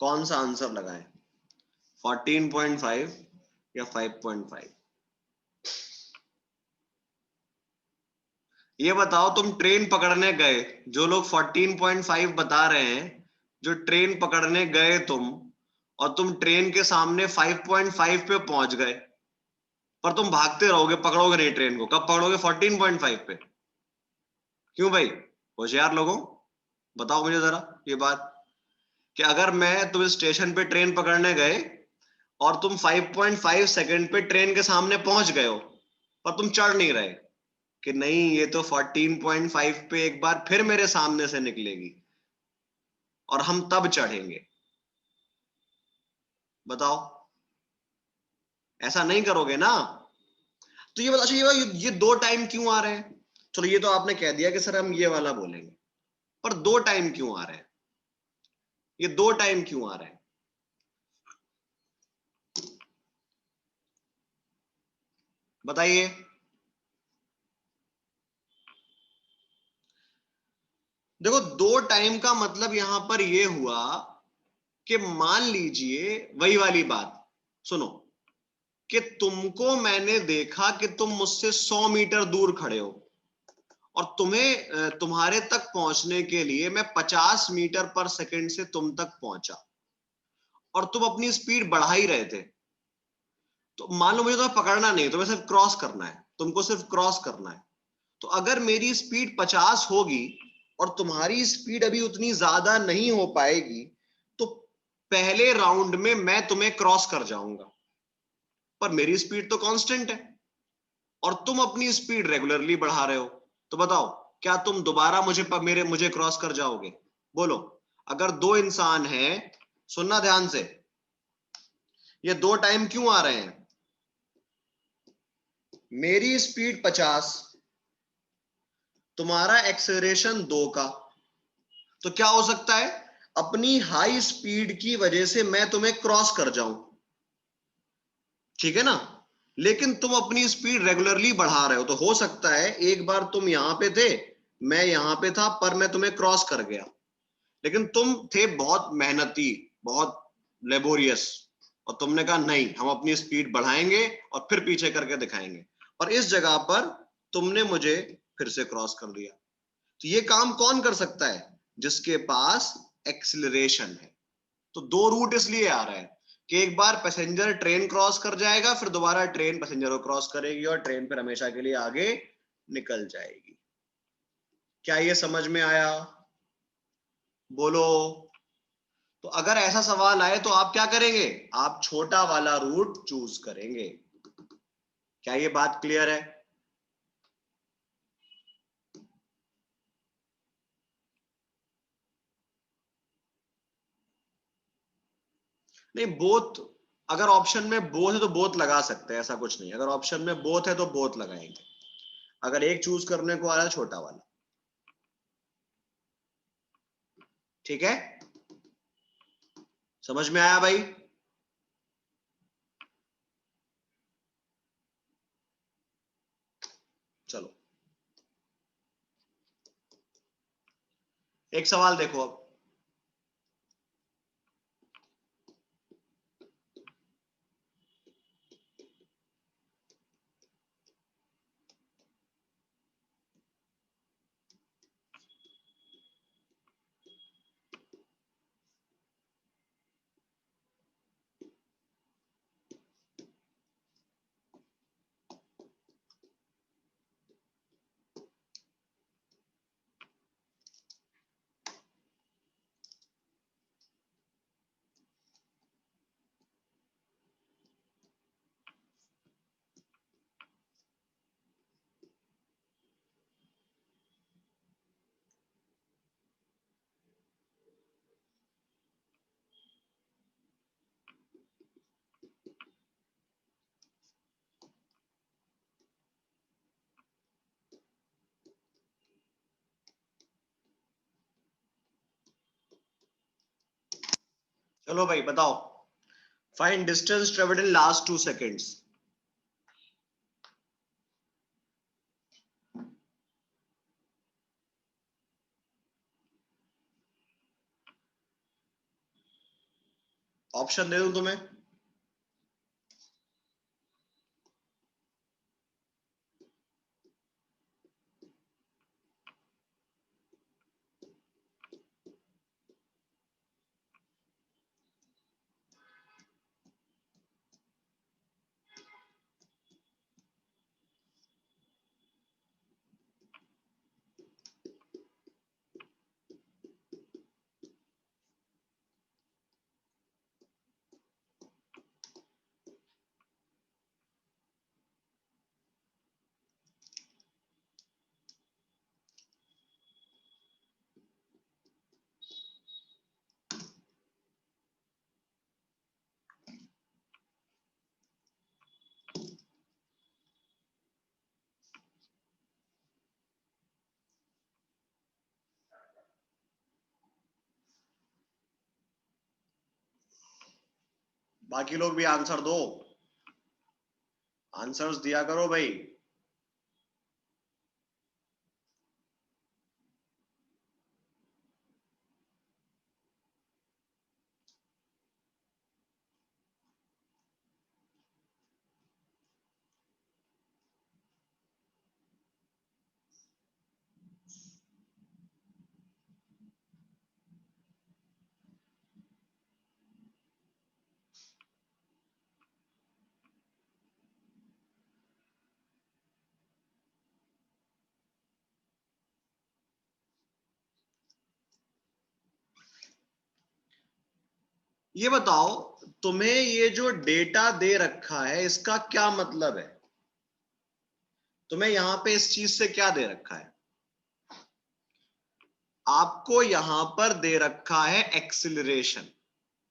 A: कौन सा आंसर लगाएं? 14.5 या 5.5? ये बताओ, तुम ट्रेन पकड़ने गए, जो लोग 14.5 बता रहे हैं, जो ट्रेन पकड़ने गए तुम, और तुम ट्रेन के सामने 5.5 पे पहुंच गए, पर तुम भागते रहोगे, पकड़ोगे नहीं ट्रेन को, कब पकड़ोगे? 14.5 पे। क्यों भाई? होशियार लोगों, बताओ मुझे जरा ये बात, कि अगर मैं तुम स्टेशन पे ट्रेन पकड़ने गए और तुम 5.5 सेकंड पे ट्रेन के सामने पहुंच गए हो, पर तुम चढ़ नहीं रहे, कि नहीं ये तो 14.5 पे एक बार फिर मेरे सामने से निकलेगी और हम तब चढ़ेंगे, बताओ? ऐसा नहीं करोगे ना? तो ये बता, अच्छा ये दो टाइम क्यों आ रहे हैं? चलो ये तो आपने कह दिया कि सर हम ये वाला बोलेंगे, पर दो टाइम क्यों आ रहे हैं? ये दो टाइम क्यों आ रहे हैं? बताइए। देखो, दो टाइम का मतलब यहां पर ये हुआ कि मान लीजिए वही वाली बात, सुनो, कि तुमको मैंने देखा कि तुम मुझसे 100 मीटर दूर खड़े हो, और तुम्हें तुम्हारे तक पहुंचने के लिए मैं 50 मीटर पर सेकंड से तुम तक पहुंचा, और तुम अपनी स्पीड बढ़ा ही रहे थे। तो मान लो मुझे तुम्हें पकड़ना नहीं, तुम्हें सिर्फ क्रॉस करना है, तुमको सिर्फ क्रॉस करना है। तो अगर मेरी स्पीड 50 होगी और तुम्हारी स्पीड अभी उतनी ज्यादा नहीं हो पाएगी, तो पहले राउंड में मैं तुम्हें क्रॉस कर जाऊंगा, पर मेरी स्पीड तो कांस्टेंट है और तुम अपनी स्पीड रेगुलरली बढ़ा रहे हो। तो बताओ, क्या तुम दोबारा मुझे क्रॉस कर जाओगे? बोलो। अगर दो इंसान हैं, सुनना ध्यान से, ये दो टाइम क्यों आ रहे हैं? मेरी स्पीड 50, तुम्हारा एक्सेलरेशन 2 का, तो क्या हो सकता है? अपनी हाई स्पीड की वजह से मैं तुम्हें क्रॉस कर जाऊं, ठीक है ना? लेकिन तुम अपनी स्पीड रेगुलरली बढ़ा रहे हो, तो हो सकता है एक बार तुम यहां पे थे, मैं यहां पे था, पर मैं तुम्हें क्रॉस कर गया, लेकिन तुम थे बहुत मेहनती, बहुत लेबोरियस, और तुमने कहा नहीं, हम अपनी स्पीड बढ़ाएंगे और फिर पीछे करके दिखाएंगे, और इस जगह पर तुमने मुझे फिर से क्रॉस कर दिया। तो ये काम कौन कर सकता है? जिसके पास एक्सिलरेशन है। तो दो रूट इसलिए आ रहा है कि एक बार पैसेंजर ट्रेन क्रॉस कर जाएगा, फिर दोबारा ट्रेन पैसेंजर को क्रॉस करेगी और ट्रेन फिर हमेशा के लिए आगे निकल जाएगी। क्या ये समझ में आया? बोलो। तो अगर ऐसा सवाल आए तो आप क्या करेंगे, आप छोटा वाला रूट चूज करेंगे। क्या ये बात क्लियर है? नहीं, बोथ, अगर ऑप्शन में बोथ है तो बोथ लगा सकते हैं, ऐसा कुछ नहीं। अगर ऑप्शन में बोथ है तो बोथ लगाएंगे, अगर एक चूज करने को आ रहा है छोटा वाला। ठीक है, समझ में आया भाई? चलो एक सवाल देखो अब। चलो भाई बताओ, find distance travelled in last 2 seconds. Option दे दूं तुम्हें? बाकी लोग भी आंसर दो, आंसर्स दिया करो भाई। ये बताओ, तुम्हें ये जो डेटा दे रखा है इसका क्या मतलब है? तुम्हें यहां पे इस चीज से क्या दे रखा है? आपको यहां पर दे रखा है एक्सिलरेशन।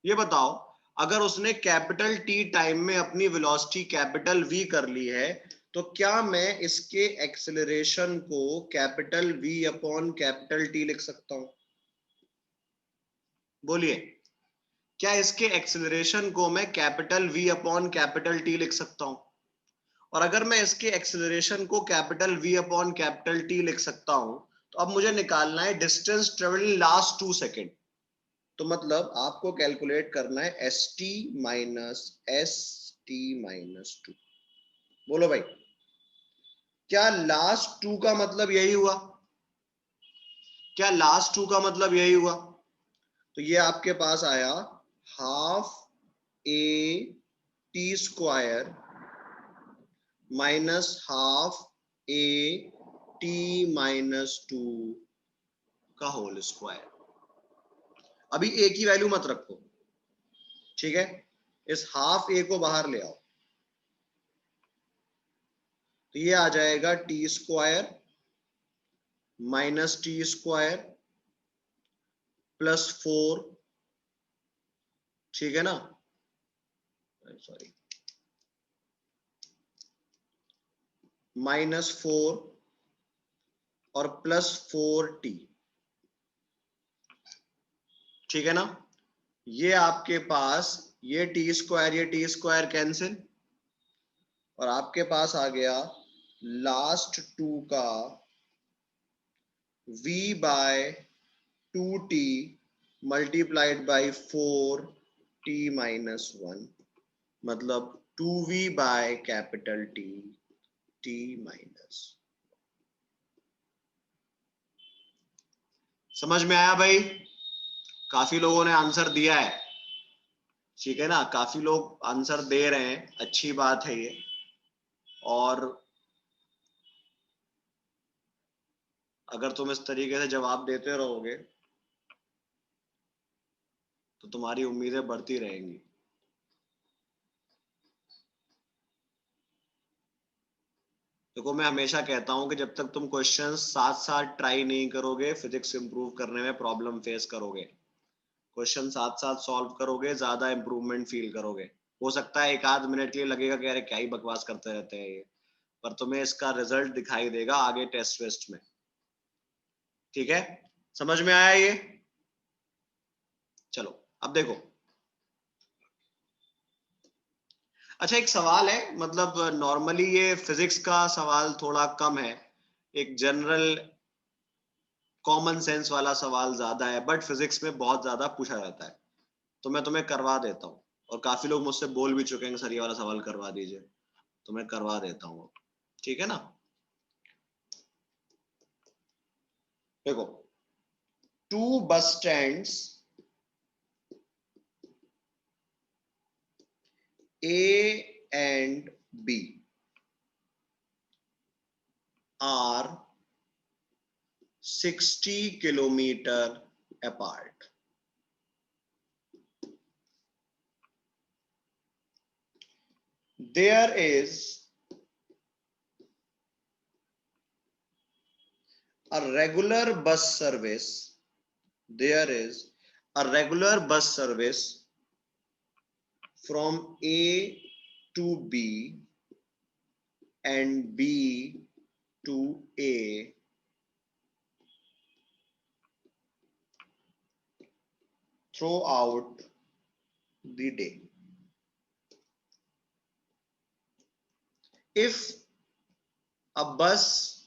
A: ये बताओ, अगर उसने कैपिटल टी टाइम में अपनी वेलोसिटी कैपिटल वी कर ली है, तो क्या मैं इसके एक्सिलरेशन को capital V upon capital T लिख सकता हूं? बोलिए, क्या इसके एक्सिलरेशन को मैं capital V upon capital T लिख सकता हूं? और अगर मैं इसके एक्सिलरेशन को capital V upon capital T लिख सकता हूं, तो अब मुझे निकालना है distance travelled in last 2 second. तो मतलब आपको कैलकुलेट करना है S T minus S T minus 2। बोलो भाई, क्या लास्ट 2 का मतलब यही हुआ? क्या लास्ट 2 का मतलब यही हुआ? तो ये आपके पास आया half a t square minus half a T minus 2 का होल स्क्वायर। अभी ए की वैल्यू मत रखो, ठीक है। इस हाफ ए को बाहर ले आओ, तो ये आ जाएगा T square minus T square plus 4, ठीक है ना, सॉरी, -4 और +4t, ठीक है ना। ये आपके पास ये टी स्क्वायर कैंसिल, और आपके पास आ गया लास्ट 2 का v by 2t multiplied by 4t minus 1, मतलब 2v by capital T t minus. समझ में आया भाई? काफी लोगों ने आंसर दिया है, ठीक है ना, काफी लोग आंसर दे रहे हैं, अच्छी बात है ये। और अगर तुम इस तरीके से जवाब देते रहोगे तो तुम्हारी उम्मीदें बढ़ती रहेंगी। देखो मैं हमेशा कहता हूं कि जब तक तुम क्वेश्चन साथ साथ ट्राई नहीं करोगे, फिजिक्स इंप्रूव करने में प्रॉब्लम फेस करोगे। क्वेश्चन साथ साथ सॉल्व करोगे, ज्यादा इंप्रूवमेंट फील करोगे। हो सकता है एक आध मिनट के लिए लगेगा कि यार क्या ही बकवास करते रहते हैं ये, पर तुम्हें इसका रिजल्ट दिखाई देगा आगे टेस्ट वेस्ट में, ठीक है। समझ में आया ये? चलो अब देखो, अच्छा एक सवाल है, मतलब नॉर्मली ये फिजिक्स का सवाल थोड़ा कम है, एक जनरल कॉमन सेंस वाला सवाल ज्यादा है, बट फिजिक्स में बहुत ज्यादा पूछा जाता है, तो मैं तुम्हें करवा देता हूँ। और काफी लोग मुझसे बोल भी चुके हैं सर ये वाला सवाल करवा दीजिए, तो मैं करवा देता हूँ, ठीक है ना। देखो, 2 बस stands A and B are 60 kilometer apart. There is a regular bus service. There is a regular bus service from A to B and B to A throughout the day. If a bus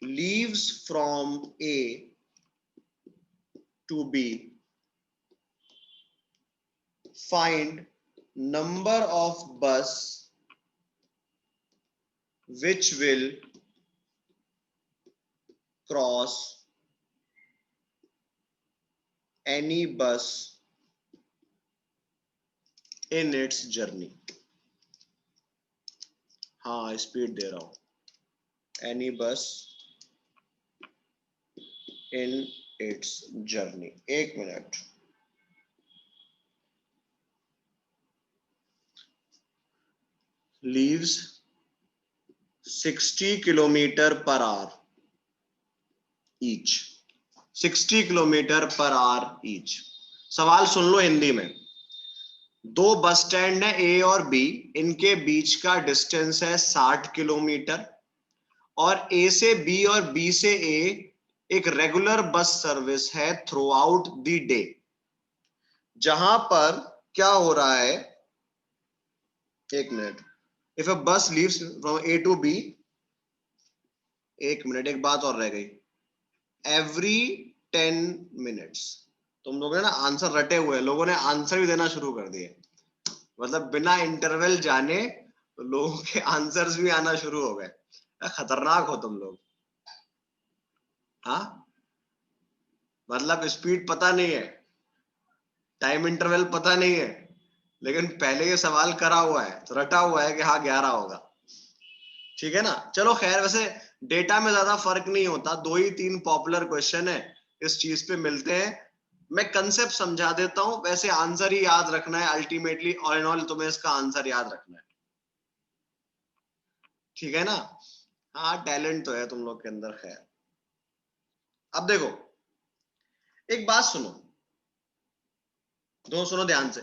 A: leaves from A to B, find number of bus which will cross any bus in its journey. हाँ speed दे रहा हूं, any bus in its journey। एक minute, leaves 60 kilometre per hour each, 60 kilometre per hour each. सवाल सुन लो हिंदी में, दो bus stand है ए और B, इनके बीच का डिस्टेंस है 60 किलोमीटर, और ए से बी और बी से ए एक रेगुलर बस सर्विस है थ्रू आउट द डे, जहां पर क्या हो रहा है, एक minute, if a bus leaves from A to B, एक मिनट एक बात और रह गई, एवरी 10 मिनट्स। तुम लोग ने ना आंसर रटे हुए, लोगों ने आंसर भी देना शुरू कर दिए, मतलब बिना इंटरवल जाने तो लोगों के आंसर्स भी आना शुरू हो गए। खतरनाक हो तुम लोग, हाँ, मतलब स्पीड पता नहीं है, टाइम इंटरवल पता नहीं है, लेकिन पहले ये सवाल करा हुआ है तो रटा हुआ है कि हाँ 11 होगा, ठीक है ना। चलो खैर, वैसे डेटा में ज्यादा फर्क नहीं होता, 2 ही 3 पॉपुलर क्वेश्चन है इस चीज पे मिलते हैं। मैं कंसेप्ट समझा देता हूं, वैसे आंसर ही याद रखना है अल्टीमेटली, ऑल इन ऑल तुम्हें इसका आंसर याद रखना है, ठीक है ना। हाँ, टैलेंट तो है तुम लोग के अंदर। खैर, अब देखो, एक बात सुनो, दो सुनो ध्यान से।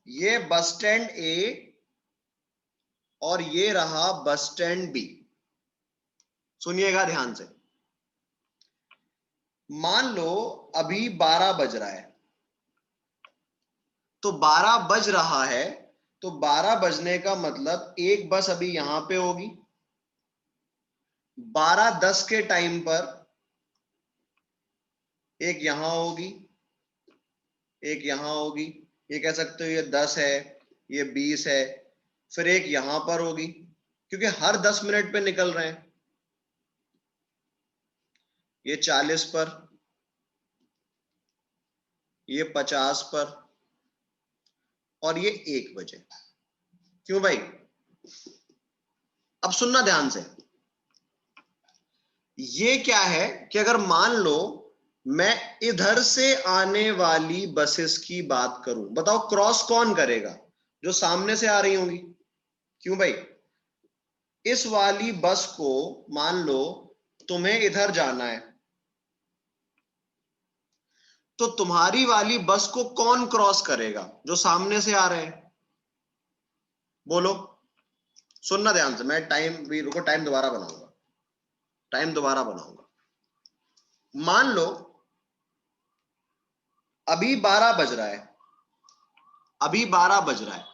A: ये बस स्टैंड ए और ये रहा बस स्टैंड बी। सुनिएगा ध्यान से। मान लो अभी 12 बज रहा है, तो 12 बज रहा है, तो 12 बजने का मतलब एक बस अभी यहां पे होगी, 12:10 के टाइम पर एक यहां होगी, एक यहां होगी, ये कह सकते हो ये 10 है, ये 20 है, फिर एक यहां पर होगी, क्योंकि हर 10 मिनट पे निकल रहे हैं। ये 40 पर, ये 50 पर, और ये 1 बजे। क्यों भाई? अब सुनना ध्यान से। ये क्या है कि अगर मान लो मैं इधर से आने वाली बसेस की बात करूं, बताओ क्रॉस कौन करेगा? जो सामने से आ रही होंगी। क्यों भाई? इस वाली बस को मान लो तुम्हें इधर जाना है, तो तुम्हारी वाली बस को कौन क्रॉस करेगा? जो सामने से आ रहे हैं। बोलो, सुनना ध्यान से, मैं टाइम भी रुको, टाइम दोबारा बनाऊंगा, टाइम दोबारा बनाऊंगा। मान लो अभी 12 बज रहा है, अभी 12 बज रहा है,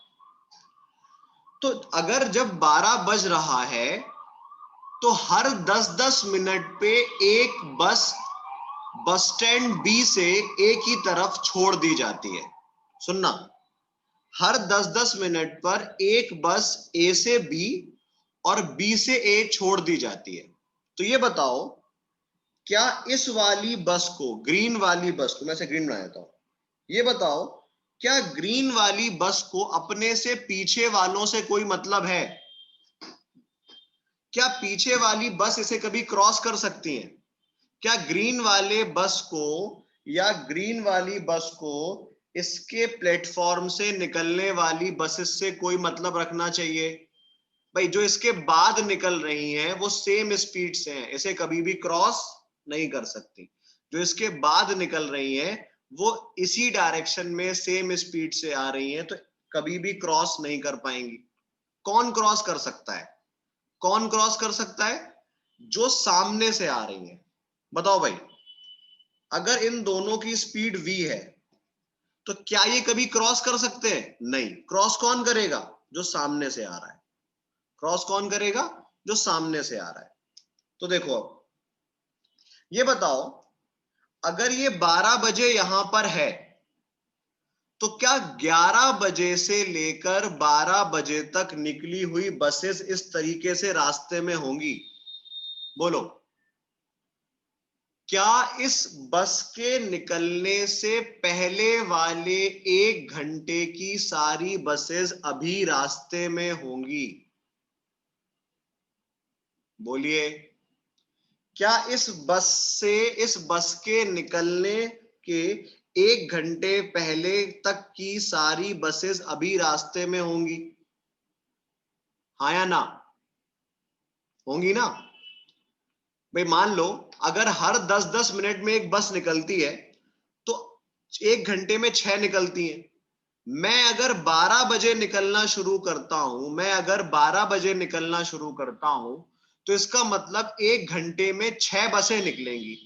A: तो अगर जब 12 बज रहा है तो हर 10-10 मिनट पे एक बस बस स्टैंड बी से ए की तरफ छोड़ दी जाती है। सुनना, हर 10-10 मिनट पर एक बस ए से बी और बी से ए छोड़ दी जाती है। तो ये बताओ, क्या इस वाली बस को, ग्रीन वाली बस को, मैं से ग्रीन बना देता हूं, ये बताओ क्या ग्रीन वाली बस को अपने से पीछे वालों से कोई मतलब है? क्या पीछे वाली बस इसे कभी क्रॉस कर सकती है? क्या ग्रीन वाले बस को या ग्रीन वाली बस को इसके प्लेटफॉर्म से निकलने वाली बसेस से कोई मतलब रखना चाहिए? भाई, जो इसके बाद निकल रही हैं वो सेम स्पीड से हैं, इसे कभी भी क्रॉस नहीं कर सकती। जो इसके बाद निकल रही हैं वो इसी डायरेक्शन में सेम स्पीड से आ रही हैं, तो कभी भी क्रॉस नहीं कर पाएंगी। कौन क्रॉस कर सकता है? कौन क्रॉस कर सकता है? जो सामने से आ रही है। बताओ भाई, अगर इन दोनों की स्पीड v है तो क्या ये कभी क्रॉस कर सकते हैं? नहीं। क्रॉस कौन करेगा? जो सामने से आ रहा है। क्रॉस कौन करेगा? जो सामने से आ रहा है। तो देखो, अब ये बताओ, अगर ये 12 बजे यहां पर है तो क्या 11 बजे से लेकर 12 बजे तक निकली हुई बसेस इस तरीके से रास्ते में होंगी? बोलो, क्या इस बस के निकलने से पहले वाले 1 घंटे की सारी बसेस अभी रास्ते में होंगी? बोलिए, क्या इस बस के निकलने के 1 घंटे पहले तक की सारी बसेस अभी रास्ते में होंगी? हाँ या ना? होंगी ना? भाई मान लो अगर हर 10-10 मिनट में एक बस निकलती है तो 1 घंटे में 6 निकलती हैं। मैं अगर 12 बजे निकलना शुरू करता हूं, मैं अगर 12 बजे निकलना शुरू करता हूं, तो इसका मतलब 1 घंटे में 6 बसें निकलेंगी।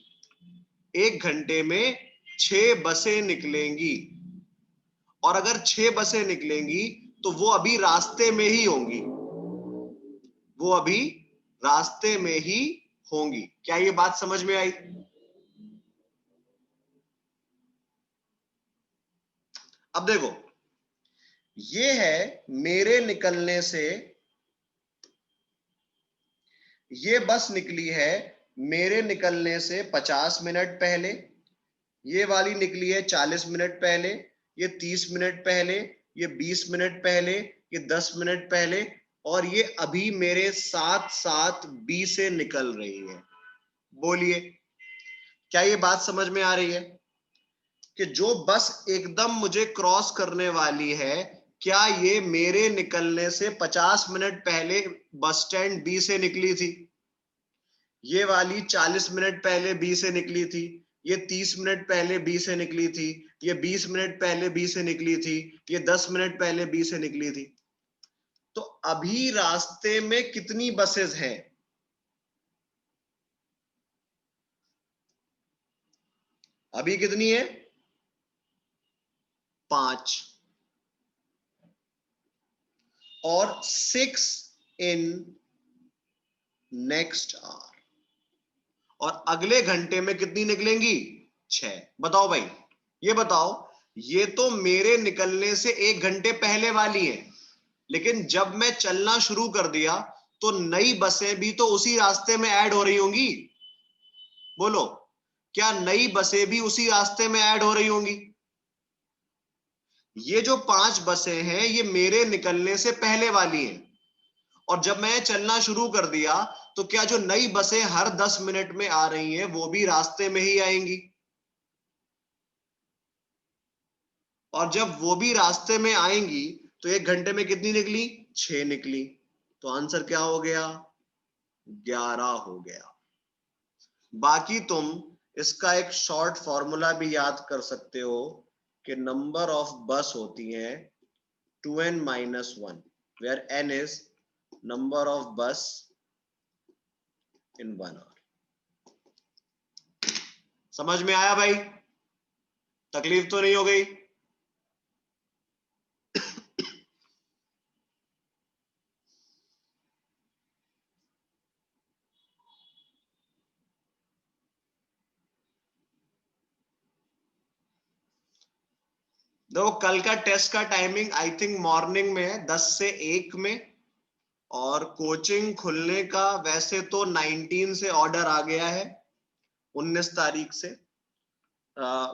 A: 1 घंटे में 6 बसें निकलेंगी, और अगर 6 बसें निकलेंगी तो वो अभी रास्ते में ही होंगी, वो अभी रास्ते में ही होंगी। क्या ये बात समझ में आई? अब देखो, ये है मेरे निकलने से, ये बस निकली है मेरे निकलने से 50 मिनट पहले, ये वाली निकली है 40 मिनट पहले, ये 30 मिनट पहले, ये 20 मिनट पहले, ये 10 मिनट पहले, और ये अभी मेरे साथ साथ बी से निकल रही है। बोलिए, क्या ये बात समझ में आ रही है कि जो बस एकदम मुझे क्रॉस करने वाली है, क्या ये मेरे निकलने से 50 मिनट पहले बस स्टैंड बी से निकली थी? ये वाली 40 मिनट पहले बी से निकली थी, ये 30 मिनट पहले बी से निकली थी, ये 20 मिनट पहले बी से निकली थी, ये 10 मिनट पहले बी से निकली थी। तो अभी रास्ते में कितनी बसेस हैं? अभी कितनी है? 5 और 6 इन नेक्स्ट आवर। और अगले घंटे में कितनी निकलेंगी? 6। बताओ भाई, ये बताओ, ये तो मेरे निकलने से 1 घंटे पहले वाली है, लेकिन जब मैं चलना शुरू कर दिया तो नई बसें भी तो उसी रास्ते में ऐड हो रही होंगी। बोलो, क्या नई बसें भी उसी रास्ते में ऐड हो रही होंगी? ये जो 5 बसें हैं ये मेरे निकलने से पहले वाली हैं, और जब मैं चलना शुरू कर दिया तो क्या जो नई बसें हर 10 मिनट में आ रही हैं वो भी रास्ते में ही आएंगी? और जब वो भी रास्ते में आएंगी तो 1 घंटे में कितनी निकली? 6 निकली। तो आंसर क्या हो गया? 11 हो गया। बाकी तुम इसका एक शॉर्ट फॉर्मूला भी याद कर सकते हो कि नंबर ऑफ बस होती है 2n-1, where n is number of bus in 1 hour। समझ में आया भाई? तकलीफ तो नहीं हो गई? देखो, कल का टेस्ट का टाइमिंग आई थिंक मॉर्निंग में है, 10 से 1 में। और कोचिंग खुलने का वैसे तो 19 से ऑर्डर आ गया है, 19 तारीख से,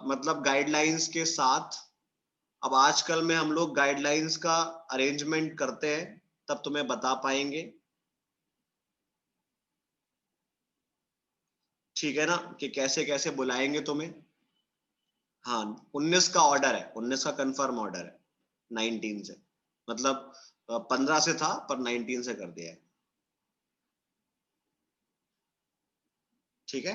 A: मतलब गाइडलाइंस के साथ। अब आजकल में हम लोग गाइडलाइंस का अरेंजमेंट करते हैं, तब तुम्हें बता पाएंगे, ठीक है ना, कि कैसे कैसे बुलाएंगे तुम्हें। हाँ, 19 का ऑर्डर है, 19 का कंफर्म ऑर्डर है, 19 से, मतलब 15 से था पर 19 से कर दिया है, ठीक है।